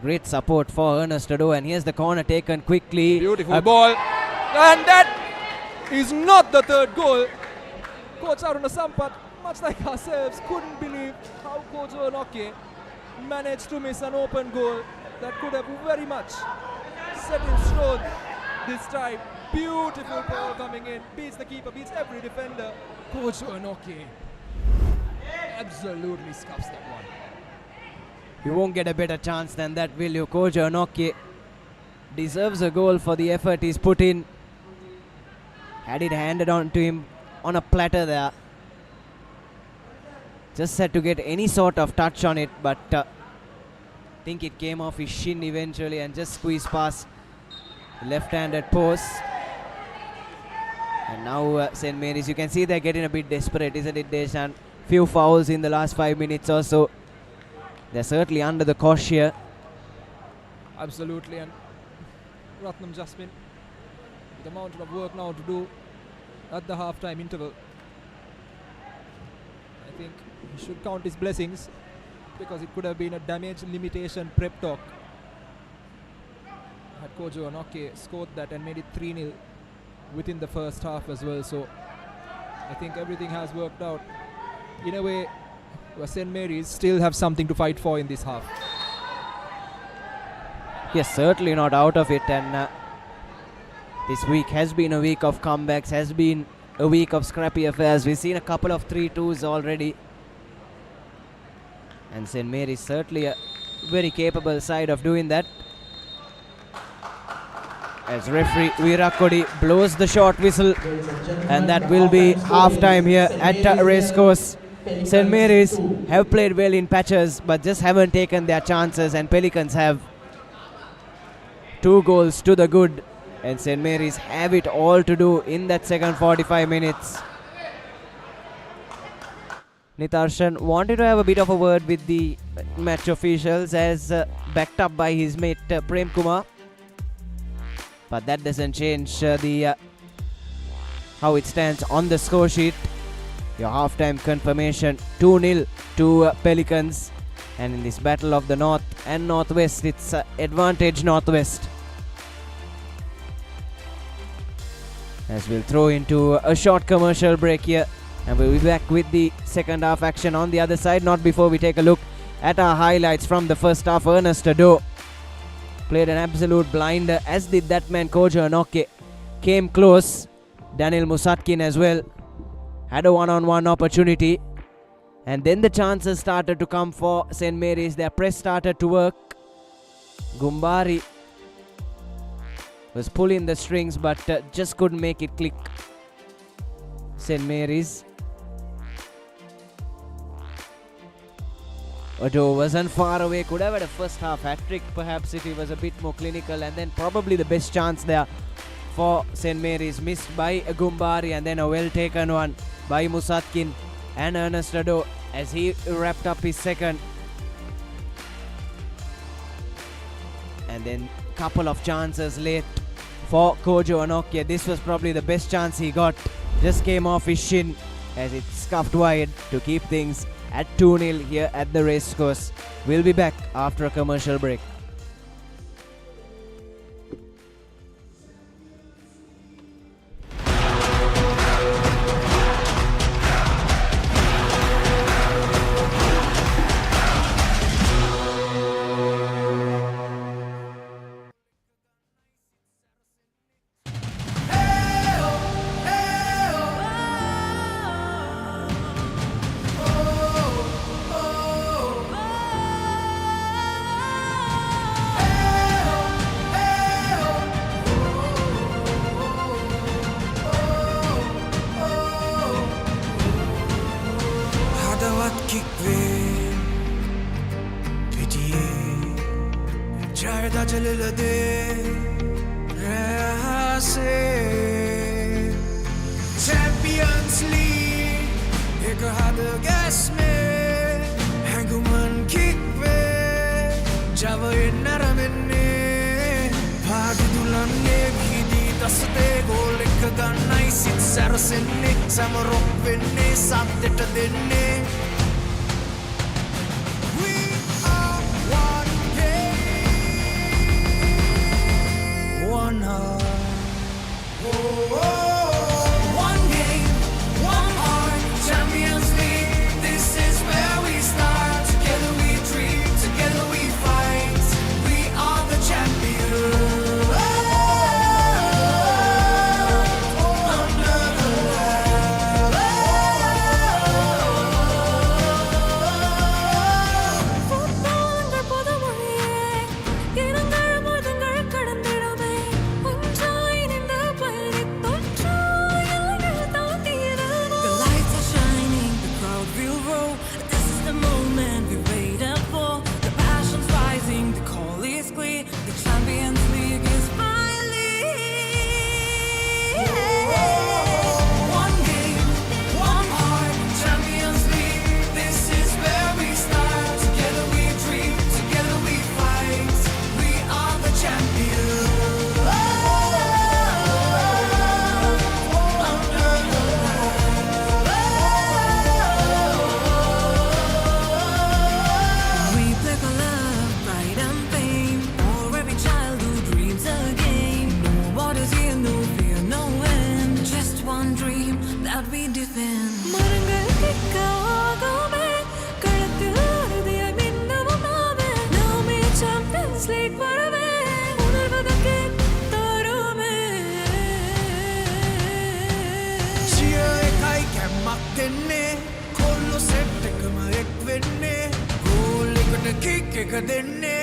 Great support for Ernest Ado, and here's the corner taken quickly. Beautiful ball, and that is not the third goal. Coach Aruna Sampath, much like ourselves, couldn't believe how Kojo Onokie managed to miss an open goal that could have very much set in stone this time. Beautiful ball coming in, beats the keeper, beats every defender. Kojo Onokie absolutely scuffs that one. You won't get a better chance than that, will you? Kojo Onokie deserves a goal for the effort he's put in. Had it handed on to him on a platter there. Just had to get any sort of touch on it, but I think it came off his shin eventually and just squeezed past the left-handed post. And now St. Mary's, you can see they're getting a bit desperate, isn't it, Deshan? Few fouls in the last 5 minutes or so. They're certainly under the cosh here. Absolutely, and Ratnam Jasmine with a mountain of work now to do at the half-time interval. I think he should count his blessings, because it could have been a damage limitation prep talk had Kojo Onokie scored that and made it 3-0 within the first half as well. So I think everything has worked out in a way where St. Mary's still have something to fight for in this half. Yes, certainly not out of it, and this week has been a week of comebacks, has been a week of scrappy affairs. We've seen a couple of 3-2s already, and St. Mary's certainly a very capable side of doing that. As referee Virakodi blows the short whistle, and that will be half-time here at Racecourse. St. Mary's have played well in patches, but just haven't taken their chances, and Pelicans have 2 goals to the good, and St. Mary's have it all to do in that second 45 minutes. Nitarshan wanted to have a bit of a word with the match officials, as backed up by his mate Prem Kumar, but that doesn't change how it stands on the score sheet. Your halftime confirmation 2-0 to Pelicans, and in this battle of the North and Northwest, it's advantage Northwest. As we'll throw into a short commercial break here, and we'll be back with the second half action on the other side. Not before we take a look at our highlights from the first half. Ernest Ado played an absolute blinder, as did that man Kojo Onokie. Came close. Daniel Musatkin as well had a one-on-one opportunity, and then the chances started to come for St. Mary's. Their press started to work. Gumbari was pulling the strings, but just couldn't make it click. St. Mary's. Ado wasn't far away, could have had a first half hat-trick perhaps if he was a bit more clinical, and then probably the best chance there for St. Mary's missed by Gumbari, and then a well-taken one by Musatkin and Ernest Ado as he wrapped up his second. And then couple of chances late for Kojo Onokie. This was probably the best chance he got. Just came off his shin as it scuffed wide to keep things at 2-0 here at the Racecourse. We'll be back after a commercial break. de rase Champions League ek had gas mein hanguman kick ve java naramenne bhag dulanne gidi dasde goal ek gannai sit sarasenne samarok venne satteta denne one heart. One game, one heart, Champions League. This is where we start. Together we dream, together we fight. We are the champions. Under the light. Football புதுமொழியே இரங்கள் மோதங்கள் கடந்திடுமே ஒன்றாய் நின்று பயணித்தொற்றாய் தாண்டிடுவோம் The lights are shining, the crowd will roll. This is the moment we waited for. The passion's rising, the call is clear. The Champions League is finally One game, one heart, Champions League. This is where we start. Together we dream, together we fight. We are the champions. Under the We play for love, pride and fame. For every child who dreams again. No borders here, no fear, no end. Just one dream that we defend. மரங்கள் கிக்காகவே களத்தில் அறுதியாய் மின்னவும் நாமே. நாமே Champions League வரவே உணர்வதற்கே தருமே. cheer ekai kemmak denne. Kollo set ekama ek venne. Goal ekata kick එක denne.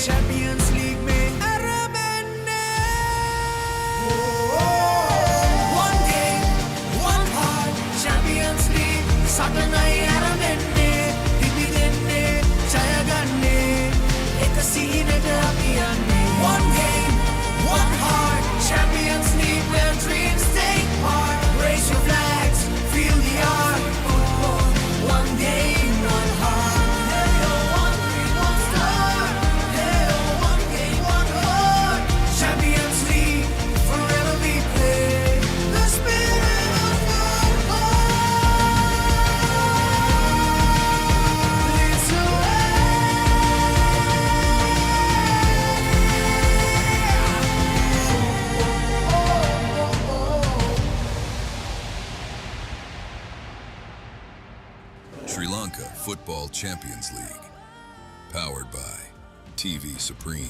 Champions League mein aramenne. One game, one heart, Champions League. Satanai aramenne. Dibi denne, jaya ganne. Ek seenata api yanne. One game, one heart, Champions League where dreams take part. Raise your flags, feel the art. Football, one game, one heart. Hey, oh, one dream, one star. Hey, oh, one game, one heart. Champions League, forever we play. The spirit of football leads the way. Sri Lanka Football Champions League. Powered by TV Supreme.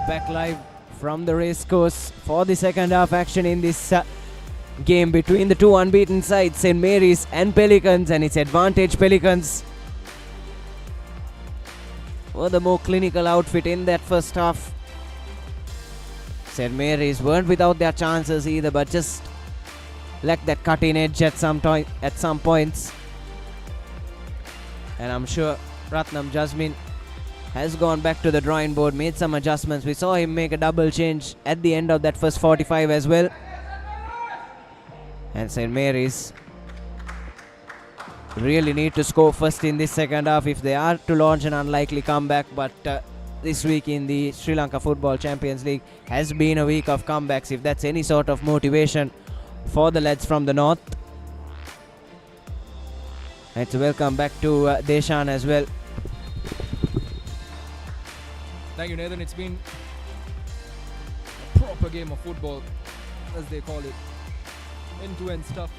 Back live from the race course for the second half action in this game between the two unbeaten sides, St. Mary's and Pelicans, and it's advantage Pelicans were the more clinical outfit in that first half. St. Mary's weren't without their chances either, but just lacked that cutting edge at some points. And I'm sure Ratnam Jasmine has gone back to the drawing board, made some adjustments. We saw him make a double change at the end of that first 45 as well. And St. Mary's really need to score first in this second half if they are to launch an unlikely comeback. But this week in the Sri Lanka Football Champions League has been a week of comebacks, if that's any sort of motivation for the lads from the north. Let's welcome back to Deshan as well. Thank you, Nathan. It's been a proper game of football, as they call it. End-to-end stuff.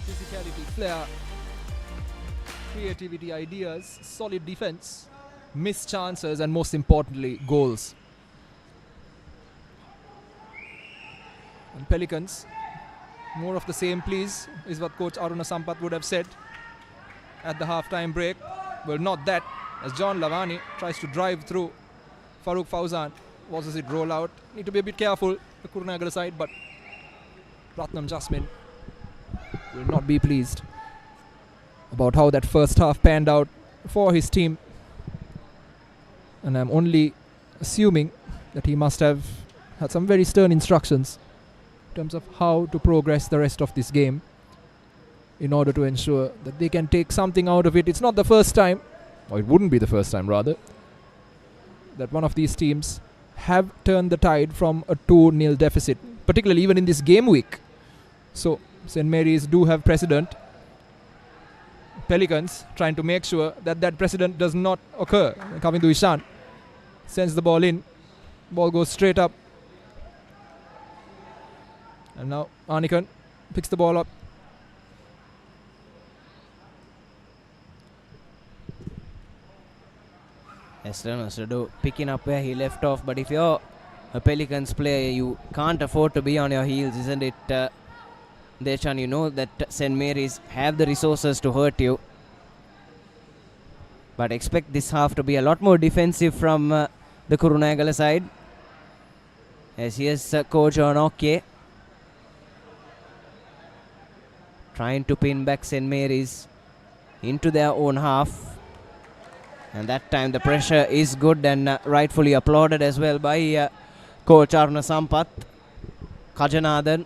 Physicality, flair, creativity, ideas, solid defense, missed chances, and most importantly, goals. And Pelicans, more of the same, please, is what Coach Aruna Sampath would have said at the half-time break. Well, not that, as John Lavani tries to drive through Farooq Fauzan. Watches it roll out. Need to be a bit careful, the Kurunagala side, but Ratnam Jasmine will not be pleased about how that first half panned out for his team. And I'm only assuming that he must have had some very stern instructions in terms of how to progress the rest of this game in order to ensure that they can take something out of it. It's not the first time, or it wouldn't be the first time rather, that one of these teams have turned the tide from a 2-0 deficit, particularly even in this game week. So St. Mary's do have precedent. Pelicans trying to make sure that that precedent does not occur. Coming to Ishan, sends the ball in. Ball goes straight up. And now Anikan picks the ball up. Esther picking up where he left off, but if you're a Pelicans player, you can't afford to be on your heels, isn't it, Deshan? You know that St. Mary's have the resources to hurt you, but expect this half to be a lot more defensive from the Kurunagala side, as here's Coach Onoke trying to pin back St. Mary's into their own half. And that time the pressure is good and rightfully applauded as well by Coach Aruna Sampath. Kajanathan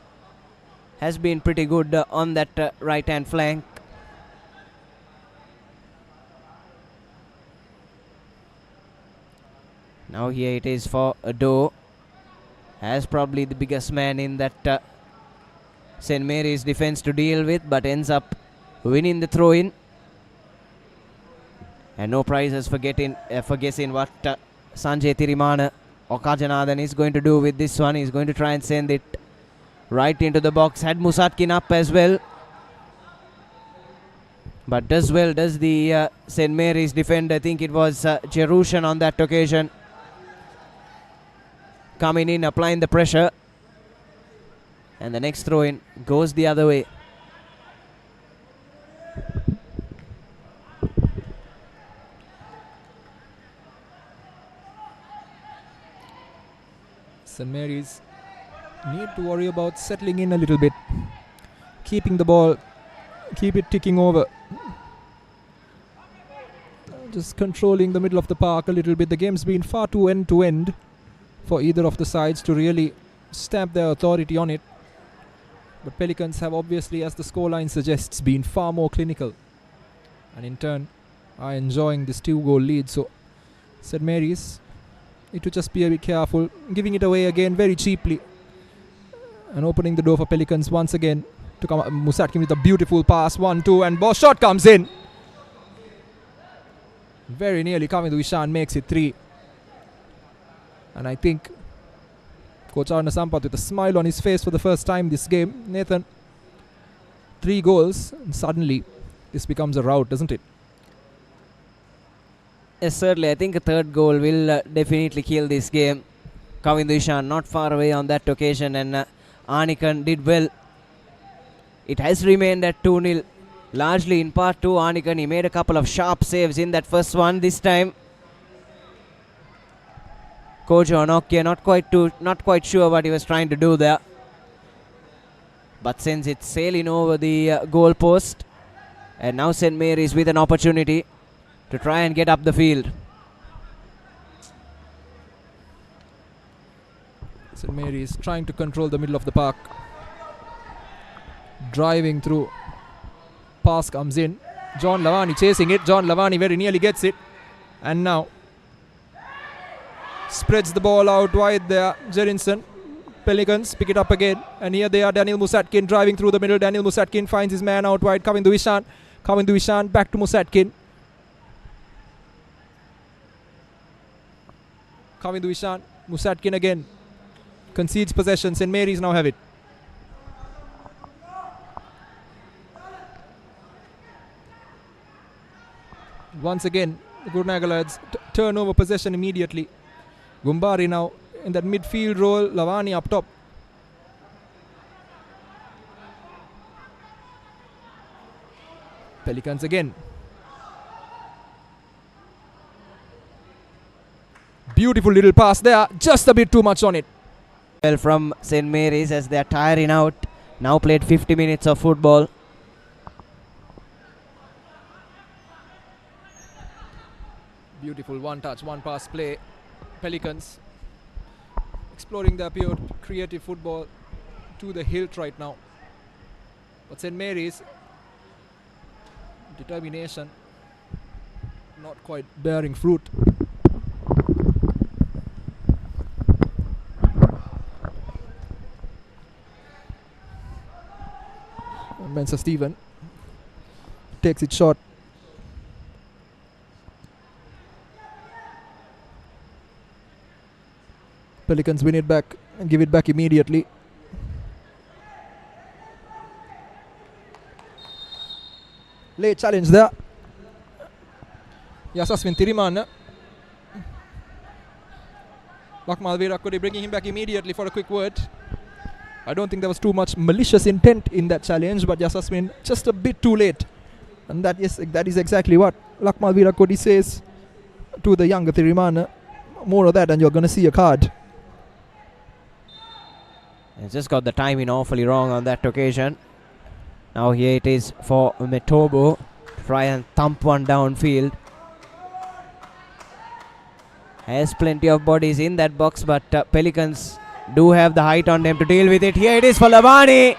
has been pretty good on that right hand flank. Now here it is for Ado, as probably the biggest man in that St. Mary's defense to deal with, but ends up winning the throw-in. And no prizes for guessing what Sanjay Tirimana or Kajanathan is going to do with this one. He's going to try and send it right into the box. Had Musatkin up as well, but does the St. Mary's defender. I think it was Jerushan on that occasion, coming in, applying the pressure. And the next throw-in goes the other way. St. Mary's need to worry about settling in a little bit, keeping the ball, keep it ticking over, just controlling the middle of the park a little bit. The game's been far too end-to-end for either of the sides to really stamp their authority on it. But Pelicans have obviously, as the scoreline suggests, been far more clinical, and in turn are enjoying this 2-goal lead. So St. Mary's need to just be a bit careful, giving it away again very cheaply, and opening the door for Pelicans once again to come up. Musatkin with a beautiful pass, 1-2, and ball shot comes in. Very nearly coming to Ishan, makes it 3. And I think Coach Aruna Sampath with a smile on his face for the first time this game. Nathan, 3 goals, and suddenly this becomes a rout, doesn't it? Yes, certainly. I think a third goal will definitely kill this game. Kavindu Ishan not far away on that occasion, and Anikan did well. It has remained at 2-0, largely in part to Anikan. He made a couple of sharp saves in that first one. This time, Kojo Anokia not quite sure what he was trying to do there. But since it's sailing over the goal post, and now St. Mary's with an opportunity to try and get up the field. St. Mary's trying to control the middle of the park. Driving through. Pass comes in. John Lavani chasing it. John Lavani very nearly gets it. And now spreads the ball out wide there. Jerinson. Pelicans pick it up again. And here they are. Daniel Musatkin driving through the middle. Daniel Musatkin finds his man out wide. Kavindu Ishan. Kavindu Ishan back to Musatkin. Kavindu Ishan. Musatkin again. Concedes possession. St. Mary's now have it. Once again, the Gurnagalads turn over possession immediately. Gumbari now in that midfield role. Lavani up top. Pelicans again. Beautiful little pass there. Just a bit too much on it. Well, from St. Mary's as they are tiring out. Now played 50 minutes of football. Beautiful one touch, one pass play. Pelicans exploring their pure creative football to the hilt right now. But St. Mary's determination not quite bearing fruit. Mensa Stephen takes it short. Pelicans win it back and give it back immediately. Late challenge there. Yasaswin Tirimana. Lakmal Virakodi bringing him back immediately for a quick word. I don't think there was too much malicious intent in that challenge, but Yasaswin just a bit too late. And that is exactly what Lakmal Virakodi says to the younger Tirimana. More of that and you're going to see a card. He's just got the timing awfully wrong on that occasion. Now here it is for Metobo to try and thump one downfield. Has plenty of bodies in that box, but Pelicans do have the height on them to deal with it. Here it is for Lavani.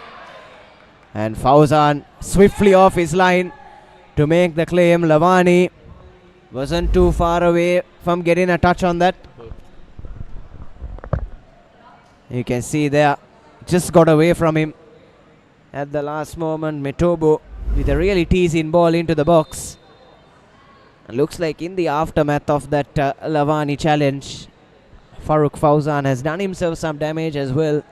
And Fauzan swiftly off his line to make the claim. Lavani wasn't too far away from getting a touch on that. You can see there, just got away from him at the last moment. Metobo with a really teasing ball into the box. Looks like in the aftermath of that Lavani challenge, Farooq Fauzan has done himself some damage as well.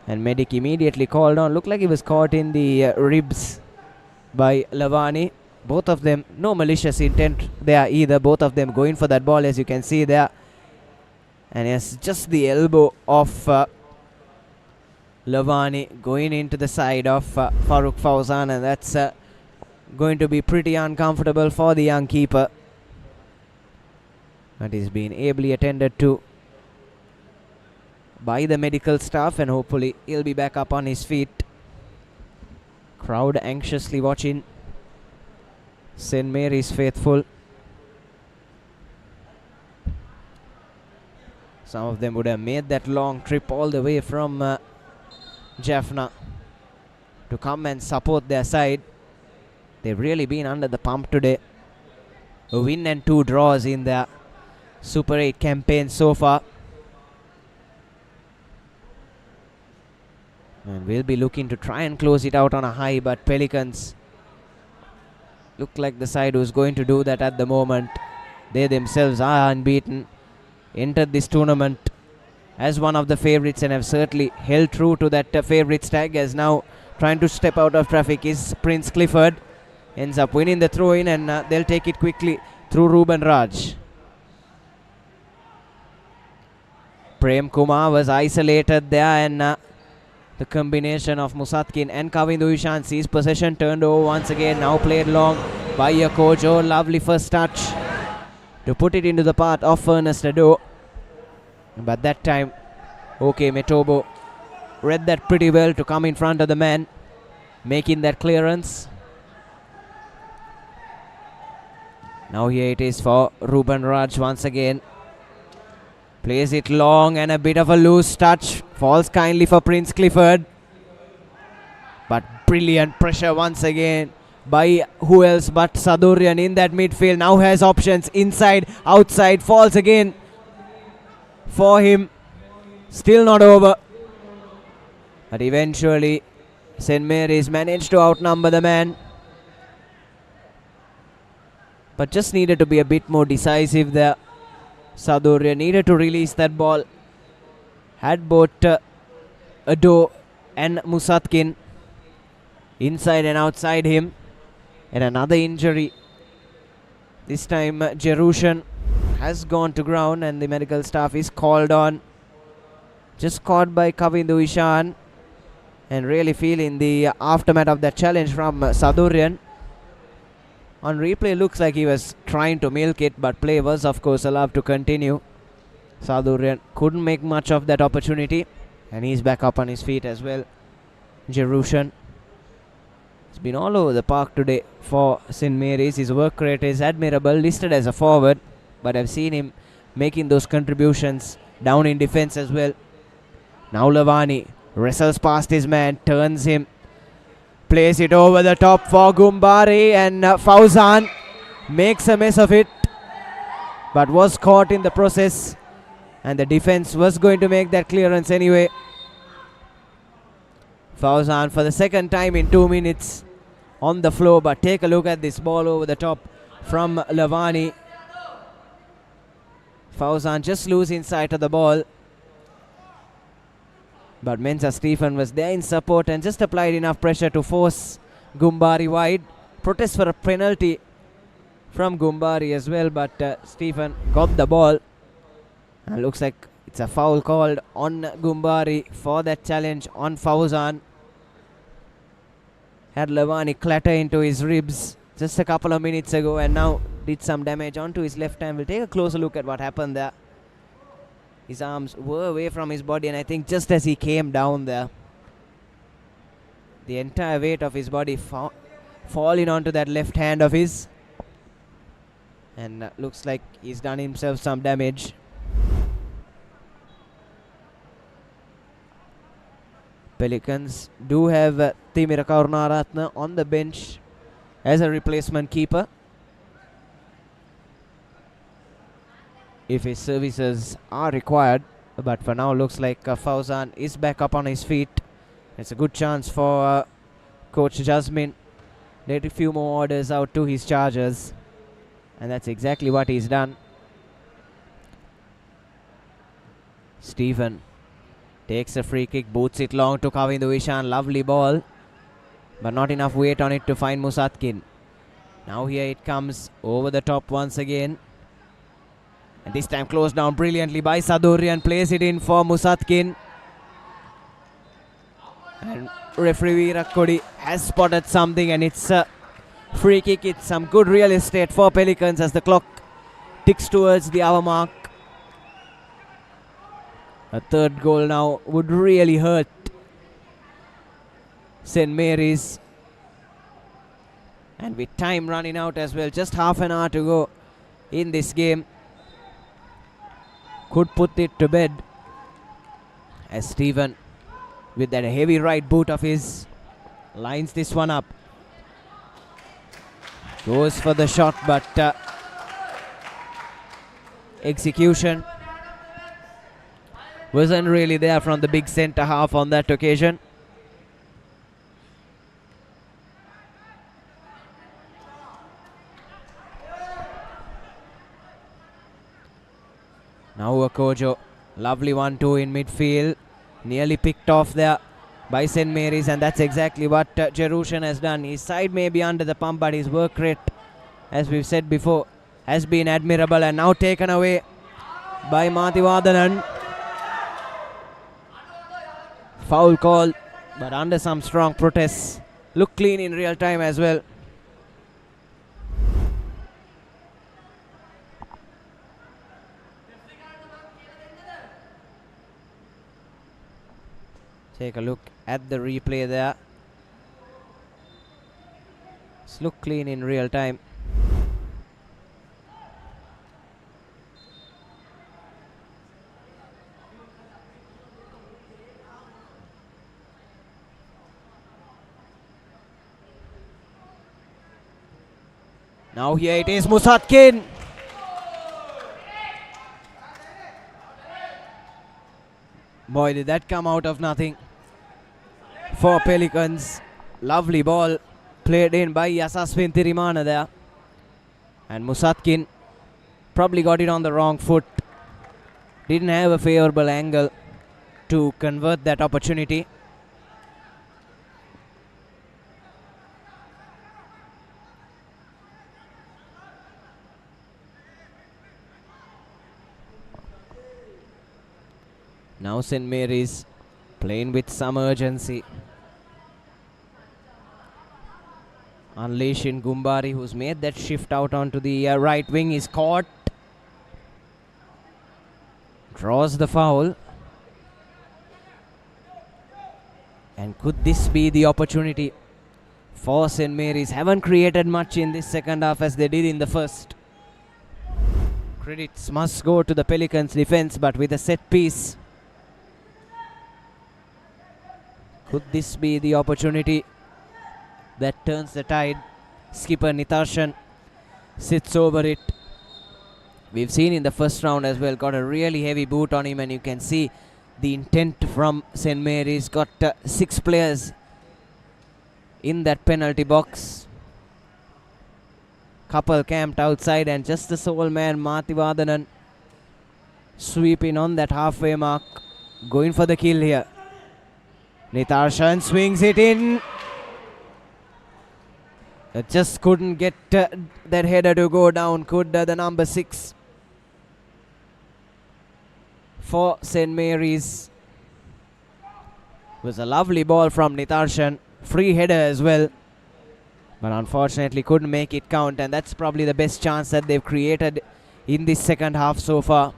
And medic immediately called on. Looked like he was caught in the ribs by Lavani. Both of them, no malicious intent there either. Both of them going for that ball, as you can see there. And it's just the elbow of Lavani going into the side of Farooq Fauzan, and that's going to be pretty uncomfortable for the young keeper. But he's been ably attended to by the medical staff, and hopefully he'll be back up on his feet. Crowd anxiously watching St. Mary's faithful. Some of them would have made that long trip all the way from Jaffna to come and support their side. They've really been under the pump today. A win and 2 draws in their Super 8 campaign so far. And we'll be looking to try and close it out on a high, but Pelicans look like the side who's going to do that at the moment. They themselves are unbeaten. Entered this tournament as one of the favourites and have certainly held true to that favourites tag, as now trying to step out of traffic is Prince Clifford. Ends up winning the throw-in, and they'll take it quickly through Ruben Raj. Prem Kumar was isolated there, and the combination of Musatkin and Kavindu Ishan sees possession turned over once again. Now played long by Kojo. Lovely first touch to put it into the path of Ernest Ado. But that time, OK Metobo read that pretty well to come in front of the man, making that clearance. Now here it is for Ruben Raj once again. Plays it long and a bit of a loose touch. Falls kindly for Prince Clifford. But brilliant pressure once again by who else but Sadurian in that midfield. Now has options inside, outside. Falls again for him. Still not over. But eventually St. Mary's managed to outnumber the man. But just needed to be a bit more decisive there. Sadurian needed to release that ball. Had both Ado and Musatkin inside and outside him. And another injury. This time Jerushan has gone to ground and the medical staff is called on. Just caught by Kavindu Ishan. And really feeling the aftermath of that challenge from Sadurian. On replay looks like he was trying to milk it, but play was of course allowed to continue. Sadurian couldn't make much of that opportunity, and he's back up on his feet as well. Jerushan. He's been all over the park today for St. Mary's. His work rate is admirable, listed as a forward, but I've seen him making those contributions down in defense as well. Now Lavani wrestles past his man, turns him. Plays it over the top for Gumbari, and Fauzan makes a mess of it, but was caught in the process, and the defense was going to make that clearance anyway. Fauzan for the second time in 2 minutes on the floor, but take a look at this ball over the top from Lavani. Fauzan just losing sight of the ball. But Mensa Stephen was there in support and just applied enough pressure to force Gumbari wide. Protest for a penalty from Gumbari as well, but Stephen got the ball. And looks like it's a foul called on Gumbari for that challenge on Fauzan. Had Lavani clatter into his ribs just a couple of minutes ago, and now did some damage onto his left hand. We'll take a closer look at what happened there. His arms were away from his body, and I think just as he came down there, the entire weight of his body falling onto that left hand of his, and looks like he's done himself some damage. Pelicans do have Timira Karunaratne on the bench as a replacement keeper if his services are required, but for now looks like Fauzan is back up on his feet. It's a good chance for Coach Jasmine. Let a few more orders out to his chargers, and that's exactly what he's done. Stephen takes a free kick, boots it long to Kavindu Ishan. Lovely ball, but not enough weight on it to find Musatkin. Now here it comes over the top once again. And this time closed down brilliantly by Sadurian. Plays it in for Musatkin. And referee Virakodi has spotted something, and it's a free kick. It's some good real estate for Pelicans as the clock ticks towards the hour mark. A third goal now would really hurt St. Mary's. And with time running out as well, just half an hour to go in this game, could put it to bed, as Stephen with that heavy right boot of his lines this one up. Goes for the shot, but execution wasn't really there from the big centre half on that occasion. Now Okojo, lovely 1-2 in midfield, nearly picked off there by St. Mary's, and that's exactly what Jerushan has done. His side may be under the pump, but his work rate, as we've said before, has been admirable, and now taken away by Mathivadanan. Foul call, but under some strong protests. Look clean in real time as well. Take a look at the replay there. It's look clean in real time. Now here it is, Musatkin. Boy, did that come out of nothing for Pelicans. Lovely ball played in by Yasaswin Tirimana there. And Musatkin probably got it on the wrong foot. Didn't have a favorable angle to convert that opportunity. Now St. Mary's playing with some urgency. Unleashing Gumbari, who's made that shift out onto the right wing, is caught. Draws the foul. And could this be the opportunity for St. Mary's? Haven't created much in this second half as they did in the first. Credits must go to the Pelicans defense, but with a set piece. Could this be the opportunity that turns the tide? Skipper Nitarshan sits over it. We've seen in the first round as well, got a really heavy boot on him, and you can see the intent from St. Mary's. Got 6 players in that penalty box. Couple camped outside, and just the sole man, Mathivadanan, sweeping on that halfway mark, going for the kill here. Nitarshan swings it in. Just couldn't get that header to go down. Could the number 6 for St. Mary's. It was a lovely ball from Nitarshan. Free header as well. But unfortunately couldn't make it count. And that's probably the best chance that they've created in this second half so far.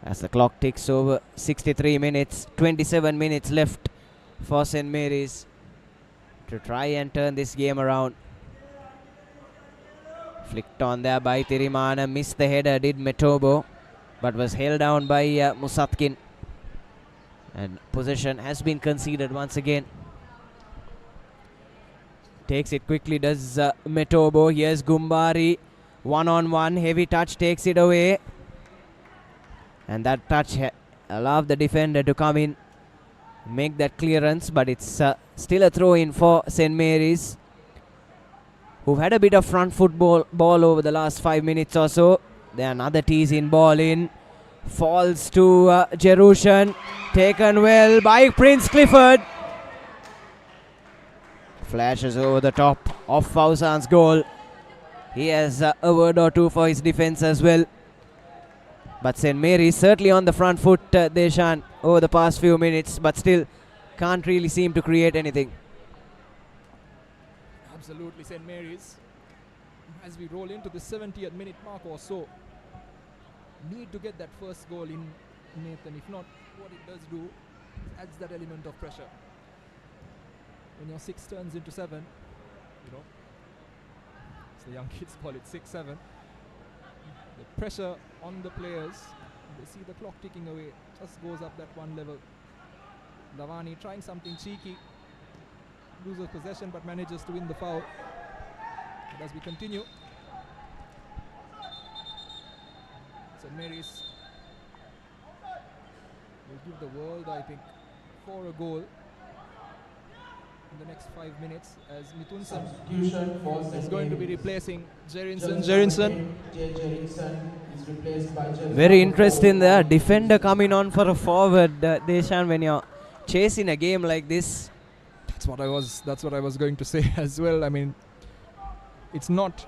As the clock ticks over 63 minutes, 27 minutes left for St. Mary's to try and turn this game around. Flicked on there by Tirimana, missed the header, did Metobo, but was held down by Musatkin. And possession has been conceded once again. Takes it quickly, does Metobo. Here's Gumbari, one-on-one, heavy touch, takes it away. And that touch allowed the defender to come in, make that clearance, but it's still a throw-in for St. Mary's, who've had a bit of front foot ball over the last 5 minutes or so. Then another tease-in ball in, falls to Jerushan, taken well by Prince Clifford. Flashes over the top of Fausan's goal. He has a word or two for his defense as well. But St. Mary's certainly on the front foot, Deshan, over the past few minutes, but still can't really seem to create anything. Absolutely, St. Mary's, as we roll into the 70th minute mark or so, need to get that first goal in, Nathan. If not, what it does do adds that element of pressure. When your 6 turns into 7, you know, as the young kids call it, 6-7. The pressure on the players, they see the clock ticking away, just goes up that one level. Lavani trying something cheeky, loses possession but manages to win the foul. But as we continue, St. Mary's will give the world, I think, for a goal in the next 5 minutes, as Mithunsan Substitution for is St. going to be Mary's. replacing Just Jerinson. J. Jerinson is replaced by Jerinson. Very interesting there. Defender coming on for a forward, Deshan, when you're chasing a game like this. That's what I was going to say as well. I mean, it's not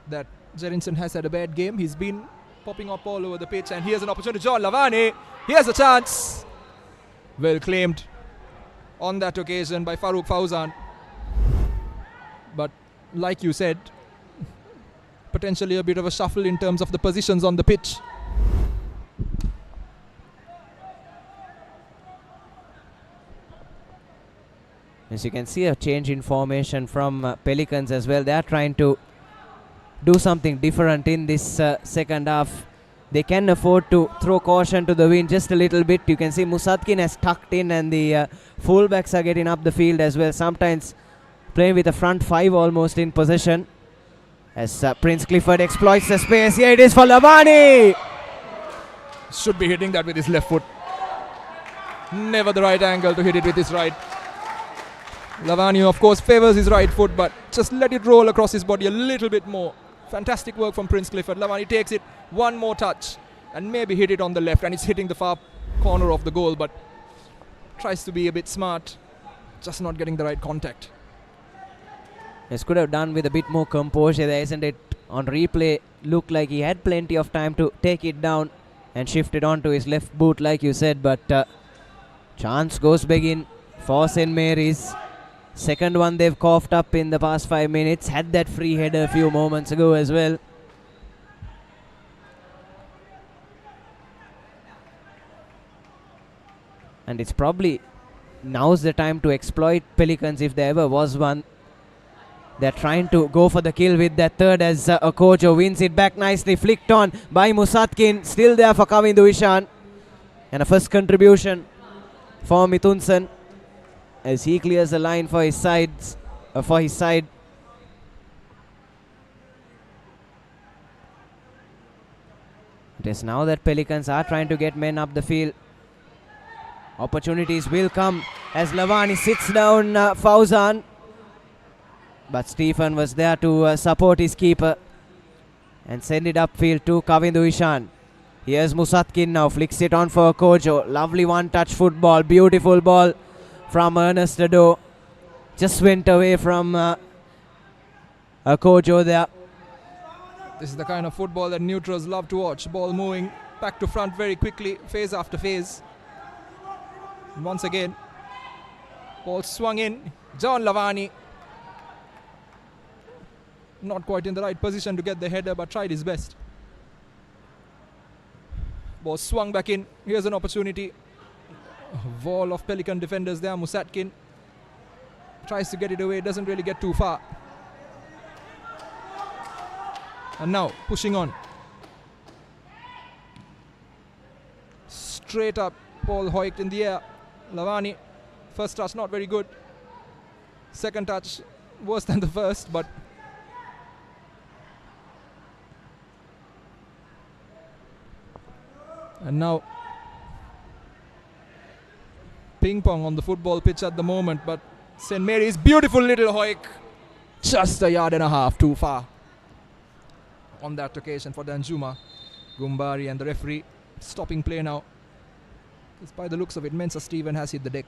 that Jerinson has had a bad game. He's been popping up all over the pitch, and here's an opportunity. John Lavani, here's a chance. Well claimed on that occasion by Farooq Fauzan. But like you said, potentially a bit of a shuffle in terms of the positions on the pitch. As you can see, a change in formation from Pelicans as well. They are trying to do something different in this second half. They can afford to throw caution to the wind just a little bit. You can see Musatkin has tucked in, and the fullbacks are getting up the field as well. Sometimes playing with a front five almost in possession. As Prince Clifford exploits the space. Here it is for Lavani. Should be hitting that with his left foot. Never the right angle to hit it with his right. Lavani, of course, favours his right foot, but just let it roll across his body a little bit more. Fantastic work from Prince Clifford. Lavani takes it, one more touch, and maybe hit it on the left, and it's hitting the far corner of the goal, but tries to be a bit smart, just not getting the right contact. This could have done with a bit more composure there, isn't it? On replay, looked like he had plenty of time to take it down and shift it onto his left boot, like you said, but chance goes big in for St. Mary's. Second one they've coughed up in the past 5 minutes. Had that free header a few moments ago as well. And it's probably now's the time to exploit Pelicans if there ever was one. They're trying to go for the kill with that third as Okojo wins it back nicely. Flicked on by Musatkin. Still there for Kavindu Ishan. And a first contribution for Mithunsan as he clears the line for his side. It is now that Pelicans are trying to get men up the field. Opportunities will come as Lavani sits down Fauzan. But Stephen was there to support his keeper and send it upfield to Kavindu Ishan. Here's Musatkin now, flicks it on for Kojo. Lovely one-touch football, beautiful ball from Ernest Ado. Just went away from Kojo there. This is the kind of football that neutrals love to watch. Ball moving back to front very quickly, phase after phase. And once again, ball swung in. John Lavani. Not quite in the right position to get the header, but tried his best. Ball swung back in. Here's an opportunity. A wall of Pelican defenders there. Musatkin tries to get it away, doesn't really get too far. And now pushing on. Straight up, ball hoiked in the air. Lavani, first touch not very good. Second touch worse than the first, but and now ping pong on the football pitch at the moment, but St. Mary's beautiful little hoik, just a yard and a half too far on that occasion for Danjuma. Gumbari and the referee stopping play now. Because by the looks of it, Mensa Stephen has hit the deck.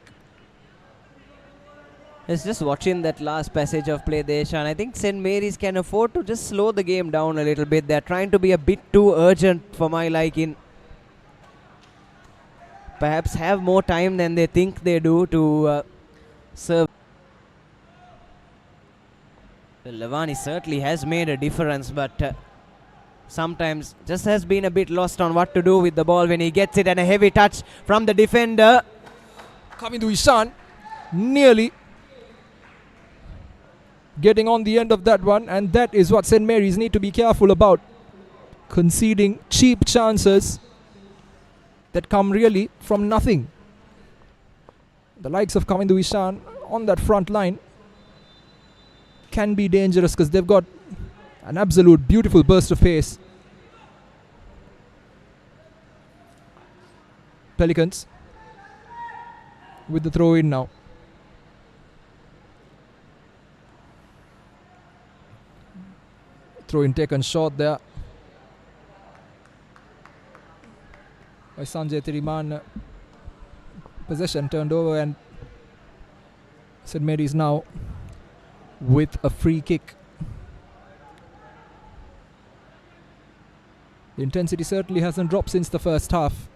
It's just watching that last passage of play there, Shan. I think St. Mary's can afford to just slow the game down a little bit. They're trying to be a bit too urgent for my liking. Perhaps have more time than they think they do to serve. Lavani certainly has made a difference, but sometimes just has been a bit lost on what to do with the ball when he gets it, and a heavy touch from the defender. Kavindu Ishan nearly getting on the end of that one, and that is what St. Mary's need to be careful about. Conceding cheap chances that come really from nothing. The likes of Kavindu Ishan on that front line can be dangerous because they've got an absolute beautiful burst of pace. Pelicans with the throw in now. Throw in taken short there by Sanjay Tiriman. Possession turned over, and St. Mary's now with a free kick. The intensity certainly hasn't dropped since the first half,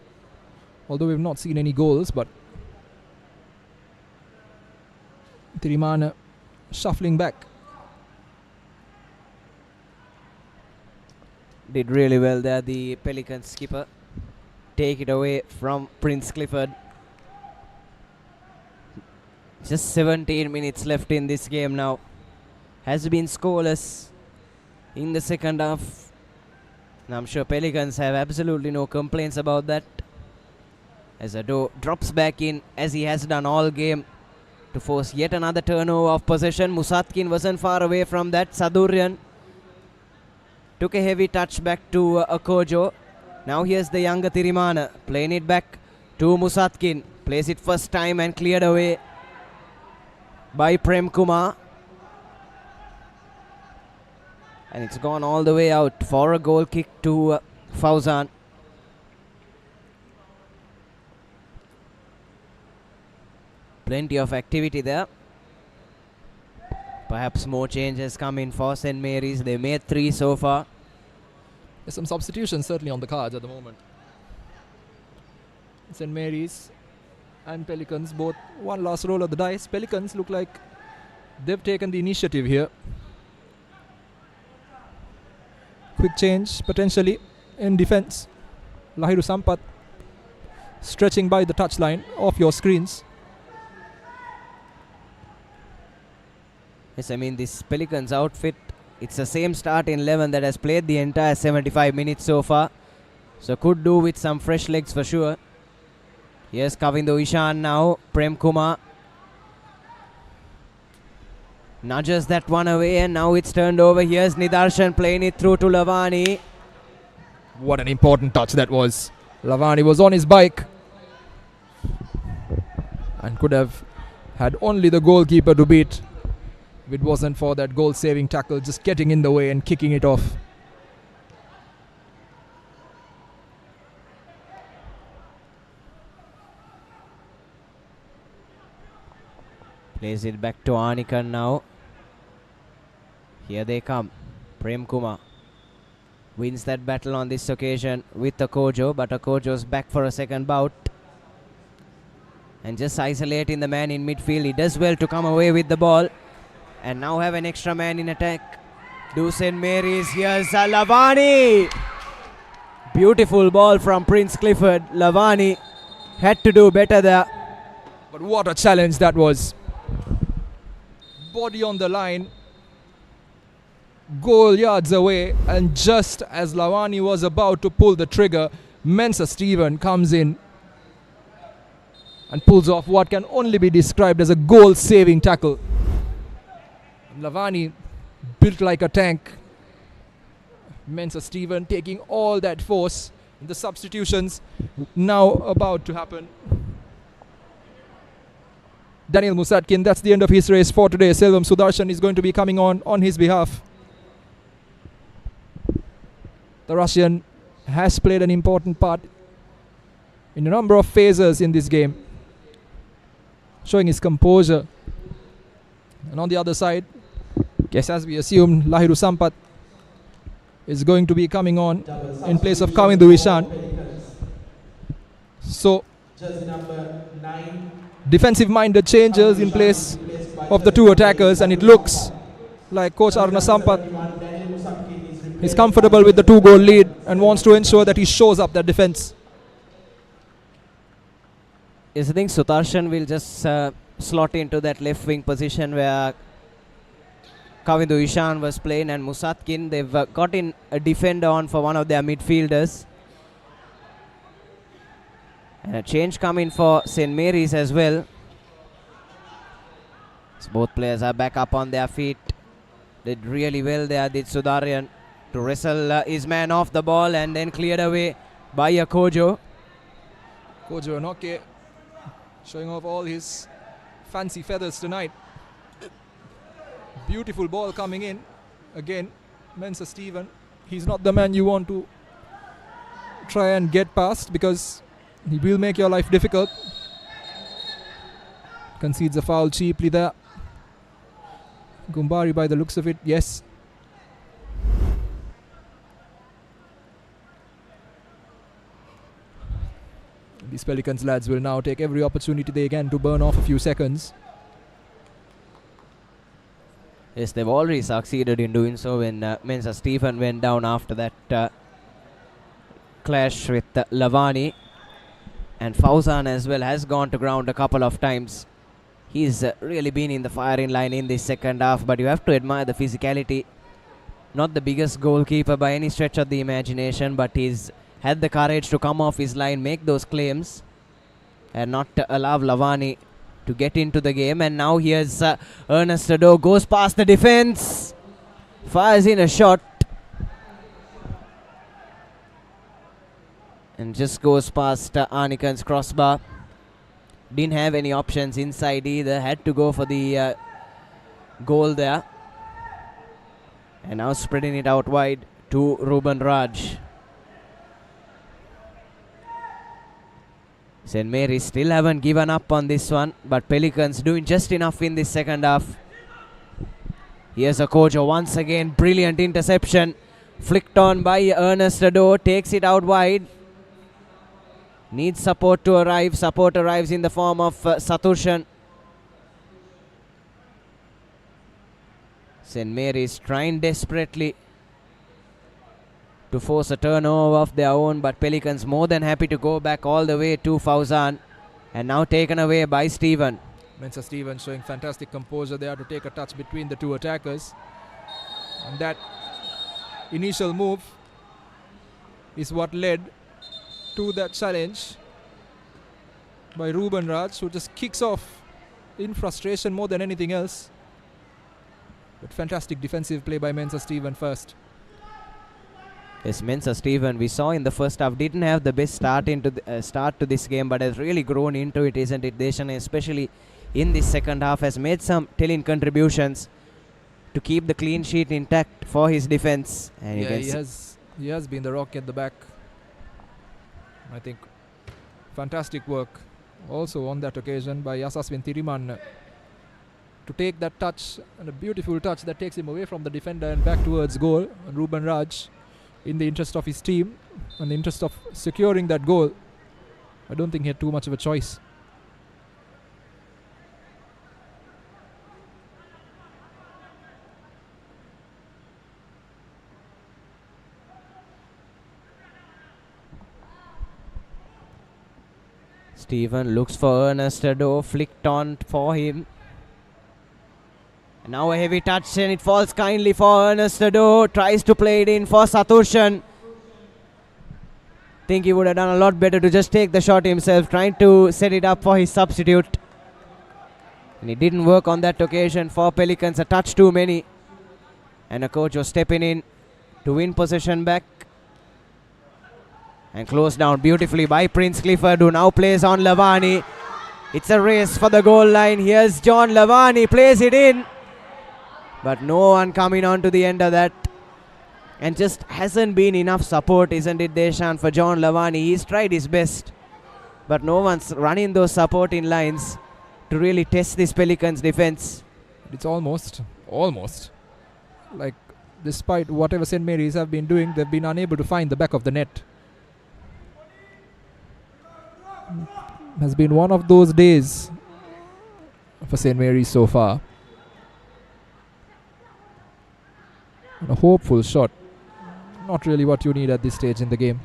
although we've not seen any goals, but Tirimana shuffling back. Did really well there, the Pelicans skipper. Take it away from Prince Clifford. Just 17 minutes left in this game now. Has been scoreless in the second half. And I'm sure Pelicans have absolutely no complaints about that. As Ado drops back in, as he has done all game, to force yet another turnover of possession. Musatkin wasn't far away from that. Sadurian took a heavy touch back to Akojo. Now here's the younger Tirimana playing it back to Musatkin. Plays it first time and cleared away by Prem Kumar. And it's gone all the way out for a goal kick to Fauzan. Plenty of activity there. Perhaps more changes come in for St. Mary's. They made 3 so far. There's some substitutions certainly on the cards at the moment. St. Mary's and Pelicans both one last roll of the dice. Pelicans look like they've taken the initiative here. Quick change potentially in defense. Lahiru Sampath stretching by the touchline off your screens. Yes, I mean this Pelicans outfit, it's the same starting 11 that has played the entire 75 minutes so far. So could do with some fresh legs for sure. Here's Kavindu Ishan now. Prem Kumar nudges that one away and now it's turned over. Here's Nidarshan playing it through to Lavani. What an important touch that was. Lavani was on his bike and could have had only the goalkeeper to beat if it wasn't for that goal-saving tackle just getting in the way and kicking it off. Plays it back to Anikan now. Here they come. Prem Kumar wins that battle on this occasion with Akojo, but Akojo's back for a second bout. And just isolating the man in midfield. He does well to come away with the ball. And now have an extra man in attack. Do St. Mary's. Here's Lavani. Beautiful ball from Prince Clifford. Lavani had to do better there. But what a challenge that was. Body on the line. Goal yards away. And just as Lavani was about to pull the trigger, Mensah Stephen comes in and pulls off what can only be described as a goal-saving tackle. Lavani built like a tank. Mensah Stephen taking all that force. The substitutions now about to happen. Daniel Musatkin, that's the end of his race for today. Selvam Sudarshan is going to be coming on his behalf. The Russian has played an important part in a number of phases in this game, showing his composure. And on the other side, yes, as we assumed, Lahiru Sampath is going to be coming on in place of Kavindu Ishan. So, defensive-minded changes in place of the two attackers, and it looks like Coach Aruna Sampath is comfortable with the 2-goal lead and wants to ensure that he shows up that defense. Yes, I think Sutarshan will just slot into that left wing position where Kavindu Ishan was playing, and Musatkin, they've got in a defender on for one of their midfielders. And a change coming for St. Mary's as well. So both players are back up on their feet. Did really well there, did Sudarian, to wrestle his man off the ball and then cleared away by Akojo. Kojo Anoke showing off all his fancy feathers tonight. Beautiful ball coming in. Again, Mensah Stephen. He's not the man you want to try and get past because he will make your life difficult. Concedes a foul cheaply there. Gumbari by the looks of it, yes. These Pelicans lads will now take every opportunity they can to burn off a few seconds. Yes, they've already succeeded in doing so when Mensa Stephen went down after that clash with Lavani. And Fauzan as well has gone to ground a couple of times. He's really been in the firing line in this second half, but you have to admire the physicality. Not the biggest goalkeeper by any stretch of the imagination, but he's had the courage to come off his line, make those claims, and not allow Lavani to get into the game. And now here's Ernest Ado, goes past the defense, fires in a shot, and just goes past Anikan's crossbar. Didn't have any options inside either, had to go for the goal there. And now spreading it out wide to Ruben Raj. St. Mary's still haven't given up on this one, but Pelicans doing just enough in this second half. Here's Akojo once again, brilliant interception. Flicked on by Ernest Ado, takes it out wide. Needs support to arrive. Support arrives in the form of Saturshan. St. Mary's trying desperately to force a turnover of their own, but Pelicans more than happy to go back all the way to Fauzan, and now taken away by Stephen. Mensa Stephen showing fantastic composure there to take a touch between the two attackers. And that initial move is what led to that challenge by Ruben Raj, who just kicks off in frustration more than anything else. But fantastic defensive play by Mensa Stephen first. Yes, Mensa Stephen, we saw in the first half, didn't have the best start to this game, but has really grown into it, isn't it? Deshan, especially in this second half, has made some telling contributions to keep the clean sheet intact for his defense. And he has been the rock at the back. I think fantastic work also on that occasion by Yasaswin Tiriman to take that touch, and a beautiful touch that takes him away from the defender and back towards goal. And Ruben Raj, in the interest of his team and the interest of securing that goal, I don't think he had too much of a choice. Stephen looks for Ernest Ado, flicked on for him. And now a heavy touch, and it falls kindly for Ernest Ado. Tries to play it in for Saturshan. Think he would have done a lot better to just take the shot himself, trying to set it up for his substitute. And it didn't work on that occasion for Pelicans. A touch too many. And a coach was stepping in to win possession back. And closed down beautifully by Prince Clifford, who now plays on Lavani. It's a race for the goal line. Here's John Lavani, plays it in. But no one coming on to the end of that. And just hasn't been enough support, isn't it, Deshan, for John Lavani? He's tried his best, but no one's running those supporting lines to really test this Pelicans defense. It's almost like, despite whatever St. Mary's have been doing, they've been unable to find the back of the net. Has been one of those days for St. Mary's so far. And a hopeful shot. Not really what you need at this stage in the game.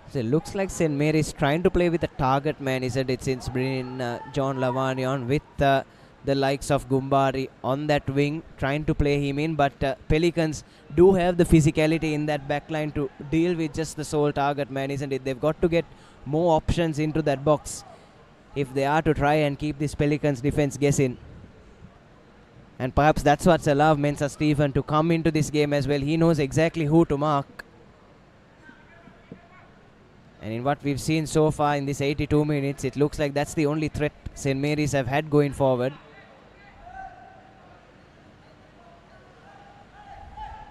So it looks like St. Mary's trying to play with a target man, isn't it, since bringing John Lavani on with the likes of Gumbari on that wing, trying to play him in. But Pelicans do have the physicality in that backline to deal with just the sole target man, isn't it? They've got to get more options into that box if they are to try and keep this Pelicans defense guessing. And perhaps that's what's allowed Mensa Stephen to come into this game as well. He knows exactly who to mark. And in what we've seen so far in this 82 minutes, it looks like that's the only threat St. Mary's have had going forward.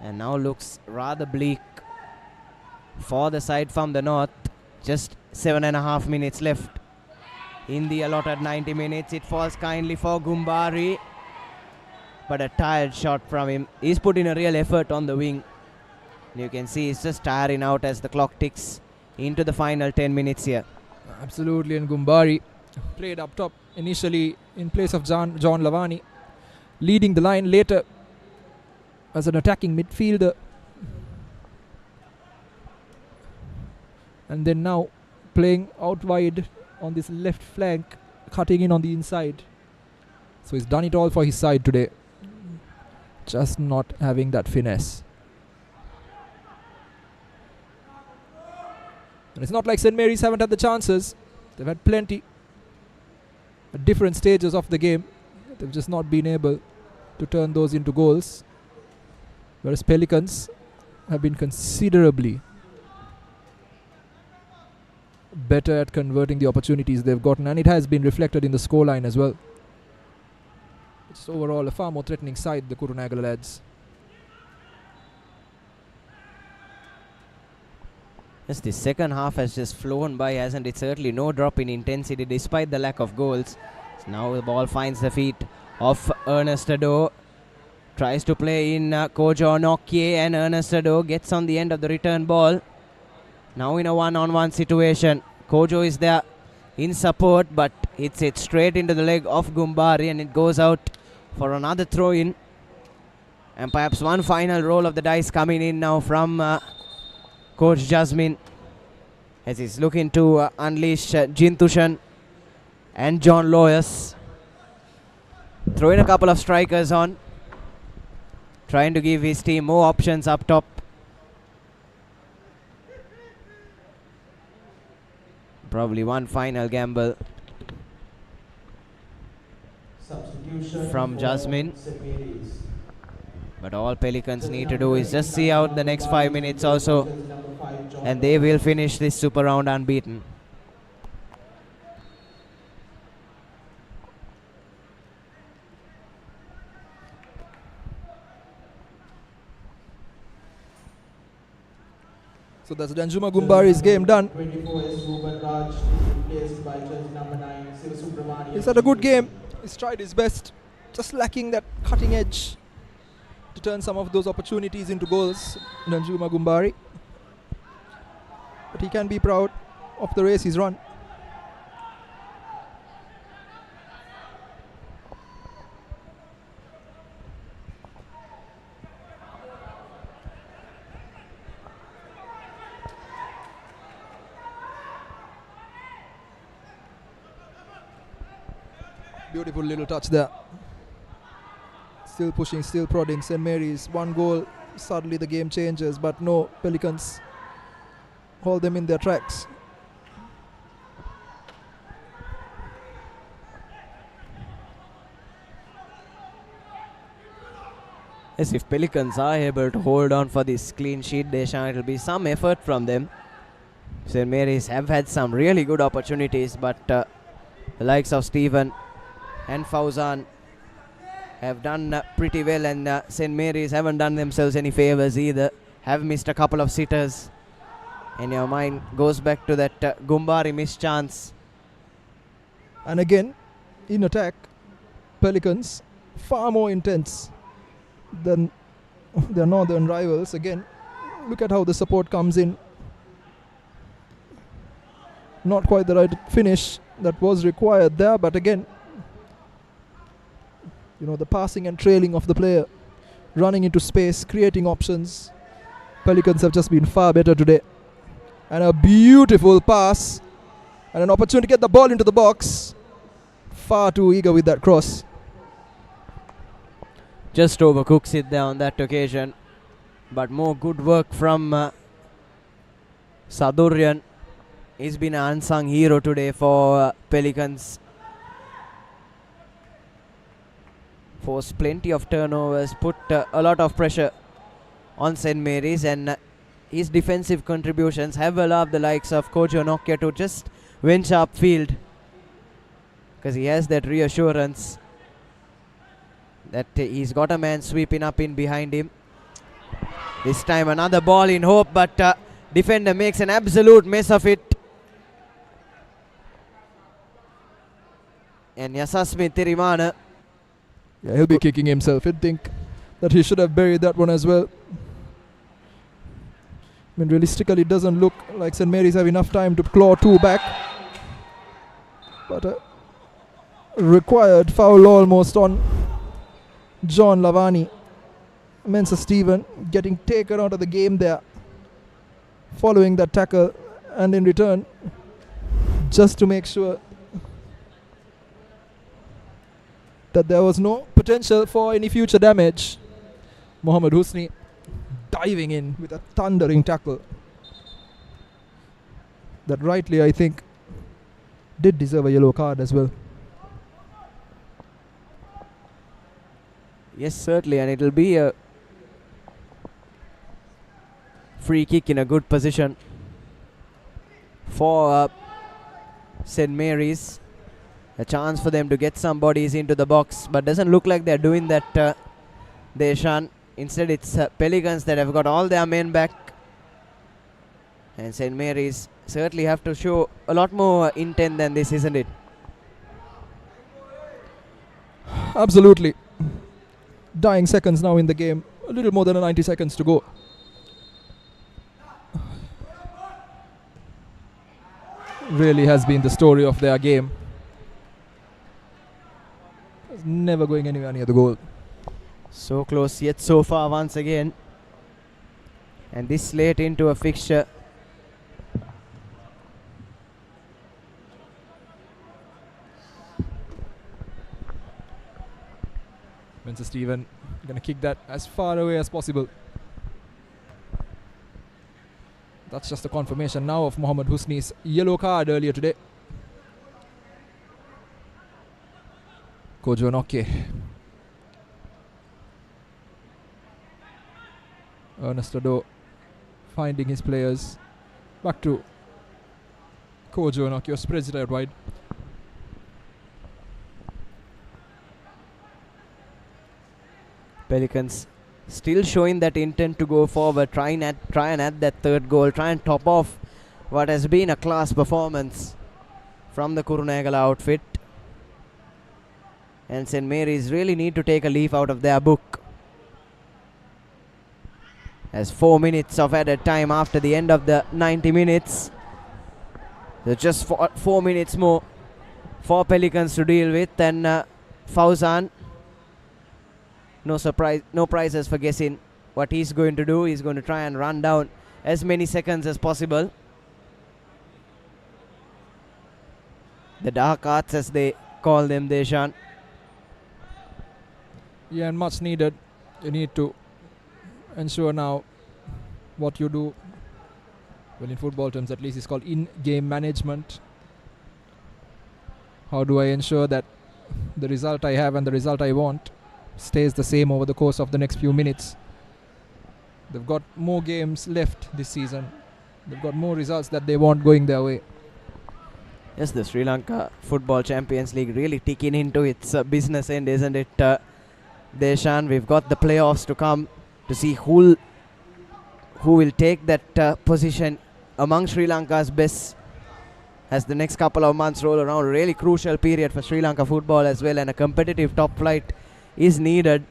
And now looks rather bleak for the side from the north. Just 7.5 minutes left in the allotted 90 minutes. It falls kindly for Gumbari, but a tired shot from him. He's put in a real effort on the wing. You can see he's just tiring out as the clock ticks into the final 10 minutes here. Absolutely, and Gumbari played up top initially in place of John Lavani, leading the line later as an attacking midfielder, and then now playing out wide on this left flank, cutting in on the inside. So he's done it all for his side today, just not having that finesse. And it's not like St. Mary's haven't had the chances. They've had plenty at different stages of the game. They've just not been able to turn those into goals. Whereas Pelicans have been considerably better at converting the opportunities they've gotten, and it has been reflected in the scoreline as well. It's overall a far more threatening side, the Kurunagala lads. Yes, the second half has just flown by, hasn't it? Certainly no drop in intensity despite the lack of goals. So now the ball finds the feet of Ernest Ado. Tries to play in Kojo Nokye, and Ernest Ado gets on the end of the return ball. Now in a one-on-one situation. Kojo is there in support, but hits it straight into the leg of Gumbari, and it goes out for another throw-in. And perhaps one final roll of the dice coming in now from Coach Jasmine, as he's looking to unleash Jintushan and John Loyas. Throwing a couple of strikers on, trying to give his team more options up top. Probably one final gamble from Jasmine. But all Pelicans need to do is just see out the next 5 minutes or so, and they will finish this super round unbeaten. So that's Danjuma Gumbari's game done. He's had a good game. He's tried his best, just lacking that cutting edge to turn some of those opportunities into goals, Danjuma Gumbari. But he can be proud of the race he's run. Beautiful little touch there. Still pushing, still prodding. St. Mary's, one goal, suddenly the game changes, but no, Pelicans hold them in their tracks. Yes, if Pelicans are able to hold on for this clean sheet, Deshan, it will be some effort from them. St. Mary's have had some really good opportunities, but the likes of Stephen and Fauzan have done pretty well, and St. Mary's haven't done themselves any favors either. Have missed a couple of sitters, and your mind goes back to that Gumbari missed chance. And again, in attack, Pelicans far more intense than their northern rivals. Again, look at how the support comes in. Not quite the right finish that was required there, but again, you know, the passing and trailing of the player, running into space, creating options. Pelicans have just been far better today. And a beautiful pass and an opportunity to get the ball into the box. Far too eager with that cross. Just overcooks it there on that occasion, but more good work from Saduryan. He's been an unsung hero today for Pelicans. Forced plenty of turnovers, put a lot of pressure on St. Mary's, and his defensive contributions have allowed the likes of Kojo Nokia to just venture upfield, because he has that reassurance that he's got a man sweeping up in behind him. This time another ball in hope, but defender makes an absolute mess of it. And Yasasmi Tirimana, yeah, he'll be kicking himself. He'd think that he should have buried that one as well. I mean, realistically, it doesn't look like St. Mary's have enough time to claw two back. But a required foul almost on John Lavani. Mensa Stephen getting taken out of the game there following that tackle, and in return, just to make sure that there was no potential for any future damage, Mohammad Husni diving in with a thundering tackle that rightly, I think, did deserve a yellow card as well. Yes, certainly, and it'll be a free kick in a good position for St. Mary's. A chance for them to get some bodies into the box, but doesn't look like they're doing that, Deshan. Instead, it's Pelicans that have got all their men back, and St. Mary's certainly have to show a lot more intent than this, isn't it? Absolutely. Dying seconds now in the game. A little more than 90 seconds to go. Really has been the story of their game. It's never going anywhere near the goal. So close yet so far once again. And this late into a fixture. Mensa Stephen going to kick that as far away as possible. That's just a confirmation now of Mohammad Husni's yellow card earlier today. Kojo Nokke. Ernest Ado finding his players. Back to Kojo Nokke, spreads it out wide. Pelicans still showing that intent to go forward, try and add that third goal, try and top off what has been a class performance from the Kurunegala outfit. And St. Mary's really need to take a leaf out of their book, as 4 minutes of added time after the end of the 90 minutes. So just 4 minutes more for Pelicans to deal with. And Fauzan, no surprise, no prizes for guessing what he's going to do. He's going to try and run down as many seconds as possible. The dark arts, as they call them, Deshan. Yeah, and much needed. You need to ensure now what you do. Well, in football terms at least, it's called in-game management. How do I ensure that the result I have and the result I want stays the same over the course of the next few minutes? They've got more games left this season. They've got more results that they want going their way. Yes, the Sri Lanka Football Champions League really ticking into its business end, isn't it, Deshan? We've got the playoffs to come to see who will take that position among Sri Lanka's best as the next couple of months roll around. A really crucial period for Sri Lanka football as well, and a competitive top flight is needed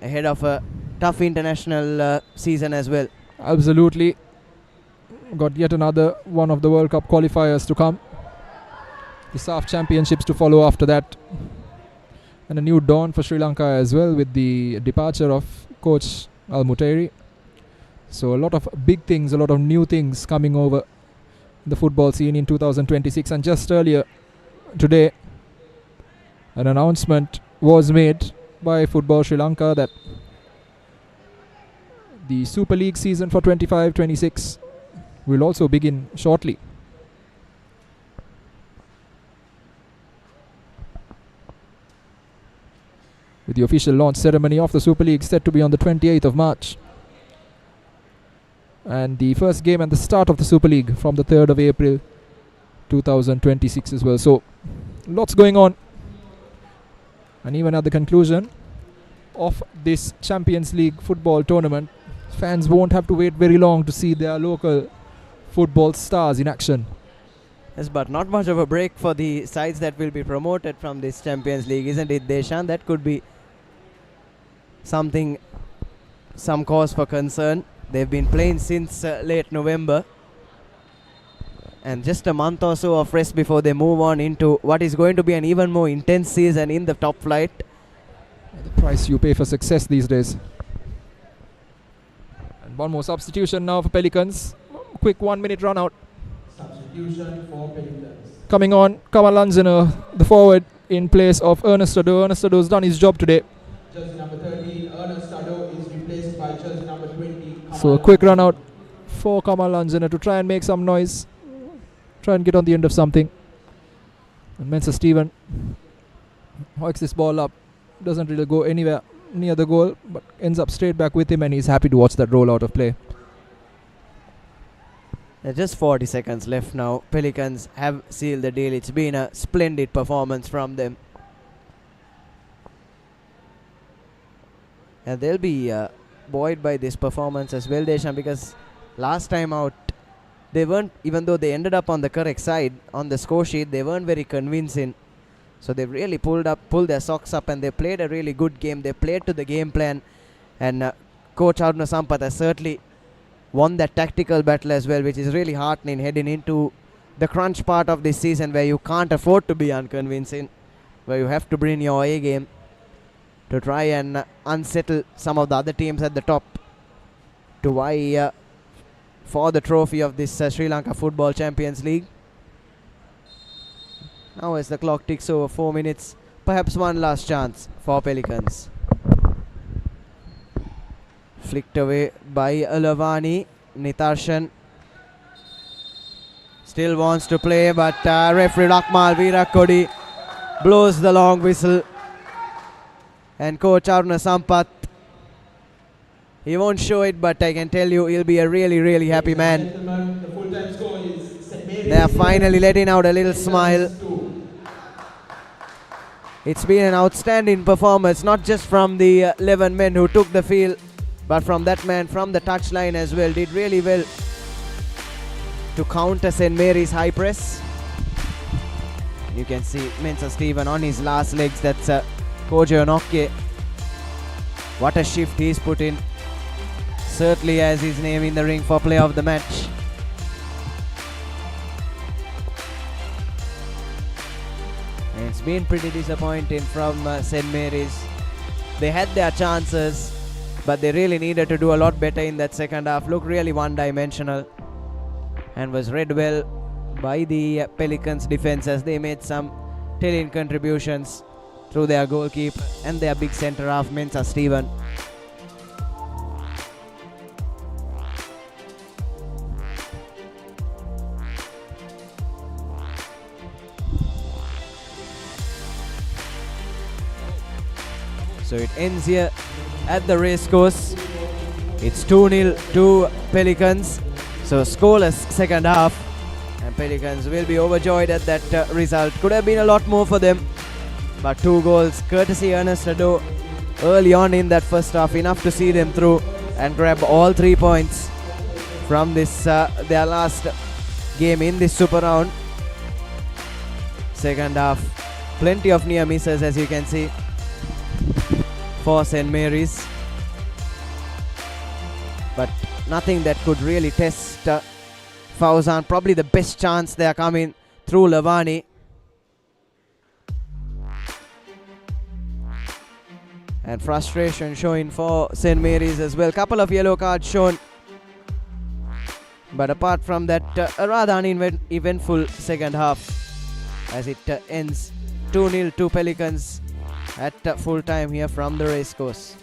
ahead of a tough international season as well. Absolutely. Got yet another one of the World Cup qualifiers to come. The SAF Championships to follow after that. And a new dawn for Sri Lanka as well with the departure of coach Al Mutairi. So a lot of big things, a lot of new things coming over the football scene in 2026. And just earlier today, an announcement was made by Football Sri Lanka that the Super League season for 25-26 will also begin shortly. With the official launch ceremony of the Super League set to be on the 28th of March. And the first game and the start of the Super League from the 3rd of April 2026 as well. So lots going on. And even at the conclusion of this Champions League football tournament, fans won't have to wait very long to see their local football stars in action. Yes, but not much of a break for the sides that will be promoted from this Champions League, isn't it, Deshan? That could be something, some cause for concern. They've been playing since late November, And just a month or so of rest before they move on into what is going to be an even more intense season in the top flight. The price you pay for success these days. And one more substitution now for Pelicans. Quick 1 minute run out. Substitution for Pelicans. Coming on, Kamal Lanzana, the forward, in place of Ernest Ado. Ernest Ado's done his job today. Jersey number 13, Ernest Ado is replaced by jersey number 20. So a quick run out for Kamal Lanzana to try and make some noise. Try and get on the end of something. And Mensa Steven hoiks this ball up. Doesn't really go anywhere near the goal, but ends up straight back with him, and he's happy to watch that roll out of play. Just 40 seconds left now. Pelicans have sealed the deal. It's been a splendid performance from them. And they'll be buoyed by this performance as well, Deshan, because last time out, they weren't, even though they ended up on the correct side on the score sheet, they weren't very convincing. So they've really pulled their socks up, and they played a really good game. They played to the game plan, and Coach Aruna Sampath has certainly won that tactical battle as well, which is really heartening heading into the crunch part of this season, where you can't afford to be unconvincing, where you have to bring your A game to try and unsettle some of the other teams at the top to vie for the trophy of this Sri Lanka Football Champions League. Now as the clock ticks over 4 minutes, perhaps one last chance for Pelicans. Flicked away by Lavani. Nitarshan still wants to play, but referee Rakmal Virakodi blows the long whistle. And Coach Aruna Sampath, he won't show it, but I can tell you he'll be a really, really happy man. The full-time score is St. Mary's. They are finally letting out a little smile. It's been an outstanding performance, not just from the 11 men who took the field, but from that man from the touchline as well. Did really well to counter St. Mary's high press. You can see Mensa Steven on his last legs. That's Kojo Nokke. What a shift he's put in. Certainly has his name in the ring for player of the match. And it's been pretty disappointing from St. Mary's. They had their chances, but they really needed to do a lot better in that second half. Looked really one-dimensional and was read well by the Pelicans defense as they made some telling contributions through their goalkeeper and their big centre half Mensa Steven. So it ends here at the racecourse. It's 2-0 to Pelicans. So scoreless second half. And Pelicans will be overjoyed at that result. Could have been a lot more for them. But 2 goals courtesy Ernest Ado early on in that first half. Enough to see them through and grab all 3 points from this their last game in this super round. Second half, plenty of near misses as you can see for St. Mary's, but nothing that could really test Fauzan. Probably the best chance they are coming through Lavani. And frustration showing for St. Mary's as well. Couple of yellow cards shown, but apart from that, a rather uneventful second half as it ends 2-0 to Pelicans at full time here from the racecourse.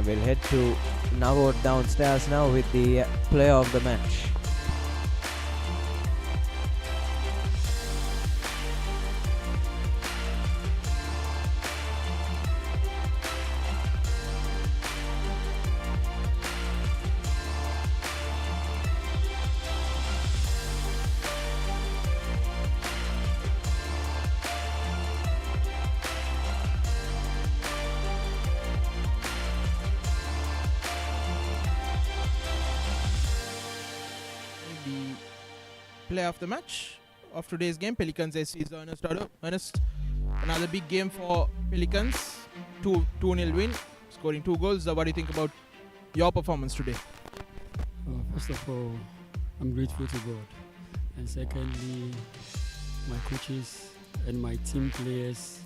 And we'll head to Navod downstairs now with the player of the match. Player of the match of today's game, Pelicans SC is Ernest Dado. Ernest, another big game for Pelicans, 2-0 win, scoring 2 goals. What do you think about your performance today? First of all, I'm grateful to God, and secondly, my coaches and my team players,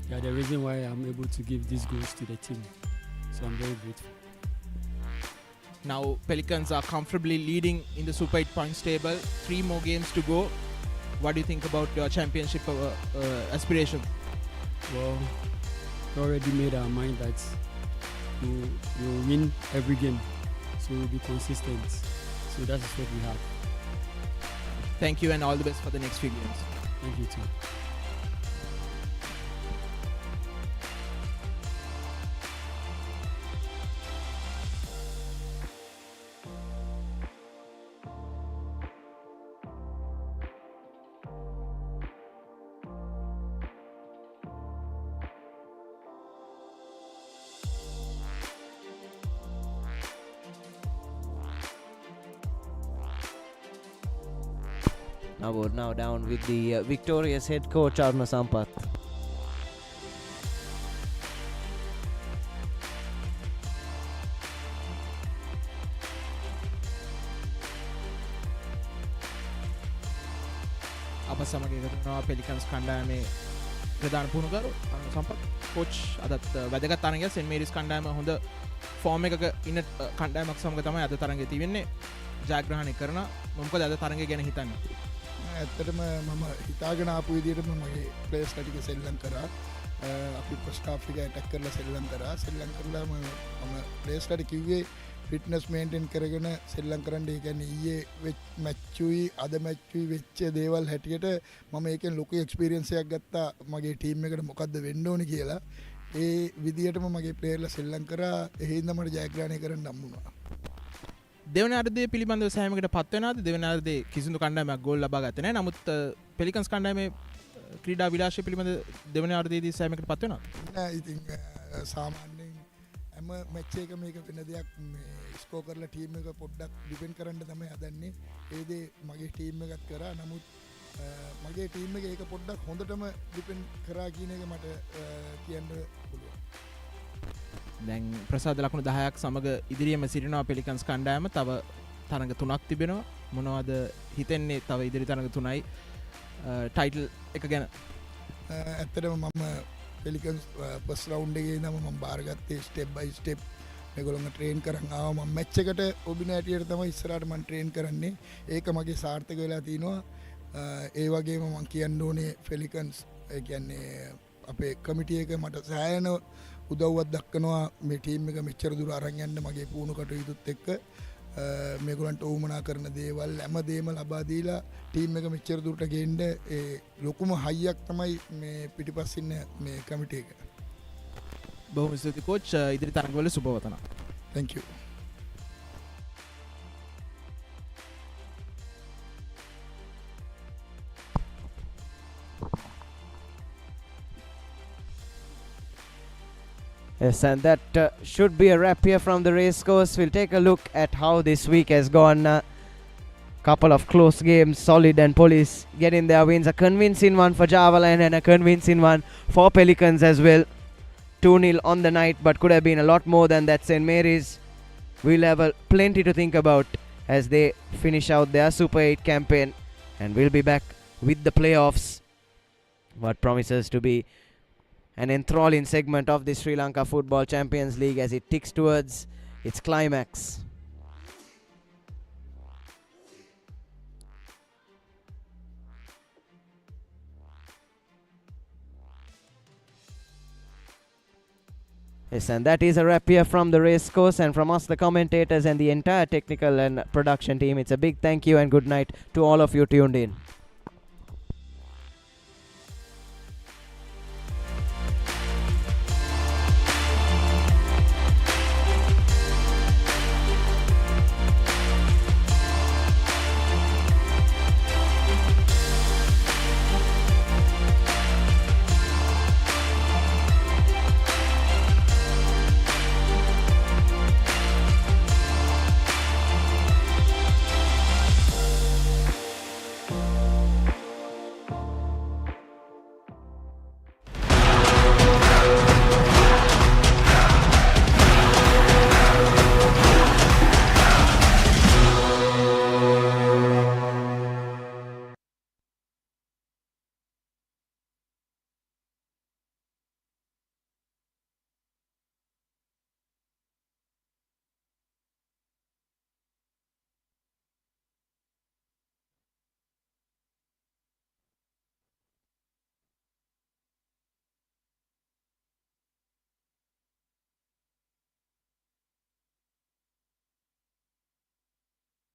they are the reason why I'm able to give these goals to the team, so I'm very grateful. Now Pelicans are comfortably leading in the Super 8 points table. 3 more games to go. What do you think about your championship aspirations? Well, we already made our mind that we'll win every game, so we'll be consistent. So that is what we have. Thank you and all the best for the next few games. Thank you too. Navod now down with the victorious head coach Arna Sampath. අප සමග එකතු වෙනවා Pelicans කණ්ඩායමේ ප්‍රධාන පුහුණුකරු අරුණ සම්පත් coach අදත් වැදගත් තරගයක් scent මේරිස් කණ්ඩායම හොඳ ෆෝම් එකක ඉන්න කණ්ඩායමක් සමග තමයි අද තරගය තියෙන්නේ ජයග්‍රහණය කරන මොකද අද තරගය ගැන හිතන්නේ ඇත්තටම මම හිතාගෙන ආපු විදිහටම මගේ ප්ලේයර්ස් ටික සෙල්ලම් කරා අපි ෆස්ට් හාෆ් එක ඇටැක් කරලා සෙල්ලම් කරලා මම ප්ලේයර්ස් ටික කිව්වේ ෆිට්නස් මේන්ටේන් කරගෙන සෙල්ලම් කරන්න ඒ කියන්නේ ඊයේ මැච් උයි අද මැච් උයි වෙච්ච දේවල් හැටියට මම ඒකෙන් ලොකු එක්ස්පීරියන්ස් එකක් ගත්තා මගේ ටීම් එකට මොකද්ද වෙන්න ඕනේ කියලා ඒ විදිහටම මගේ ප්ලේයර්ලා සෙල්ලම් කරා ඒ හින්දා මට ජයග්‍රහණය කරන්න හම්බුණා දෙවන අර්ධය පිළිබඳව සෑහීමකට පත් වෙනවාද දෙවන අර්ධයේ කිසිදු කණ්ඩායමක් ගෝල් ලබා ගත්තේ නැහැ නමුත් Pelicans කණ්ඩායමේ ක්‍රීඩා විලාසය පිළිබඳ දෙවන අර්ධයේදී සෑහීමකට පත් වෙනවද නෑ ඉතින් සාමාන්‍යයෙන් හැම මැච් එකක මේක වෙන දෙයක් මේ ස්කෝර් කරලා ටීම් එක පොඩ්ඩක් ඩිපෙන්ඩ් කරන්න තමයි හදන්නේ ඒ දේ මගේ ටීම් එකත් කරා නමුත් මගේ ටීම් එක ඒක පොඩ්ඩක් හොඳටම ඩිපෙන්ඩ් කරා කියන එක මට කියන්න පුළුවන් දැන් ප්‍රසාද ලකුණු 10ක් සමග ඉදිරියේම සිටිනවා Pelicans කණ්ඩායම තව තරඟ 3ක් තිබෙනවා මොනවද හිතෙන්නේ තව ඉදිරි තරඟ 3යි ටයිටල් එක ගැන ඇත්තටම මම Pelicans ෆස්ට් රවුන්ඩ් එකේ ඉඳන්ම මම බාරගත්තේ ස්ටෙප් බයි ස්ටෙප් මේගොල්ලෝ ට්‍රේන් කරන් ආවා මම මැච් එකට ඔබින ඇටියට තමයි ඉස්සරහට මම ට්‍රේන් කරන්නේ ඒක මගේ සාර්ථක වෙලා තිනවා ඒ වගේම මම කියන්න ඕනේ Pelicans ඒ කියන්නේ අපේ කමිටි එක මට සෑහෙන උදව්වක් දක්වනවා මේ ටීම් එක මෙච්චර දුර අරන් යන්න මගේ පුහුණු කටයුතුත් එක්ක මේගොල්ලන්ට ඕමනා කරන දේවල් හැමදේම ලබා දීලා ටීම් එක මෙච්චර දුරට ගෙන්න ඒ ලොකුම හයියක් තමයි මේ පිටිපස්සින් මේ කමිටි එක. බොහොම ස්තුතියි කෝච් ඉදිරි තරඟවල සුබවතනා. Thank you. Yes, and that should be a wrap here from the race course. We'll take a look at how this week has gone. Couple of close games, Solid and Police getting their wins. A convincing one for Javaline and a convincing one for Pelicans as well. 2-0 on the night, but could have been a lot more than that. St. Mary's will have plenty to think about as they finish out their Super 8 campaign, and we'll be back with the playoffs. What promises to be an enthralling segment of the Sri Lanka Football Champions League as it ticks towards its climax. Yes, and that is a wrap here from the race course, and from us, the commentators, and the entire technical and production team. It's a big thank you and good night to all of you tuned in.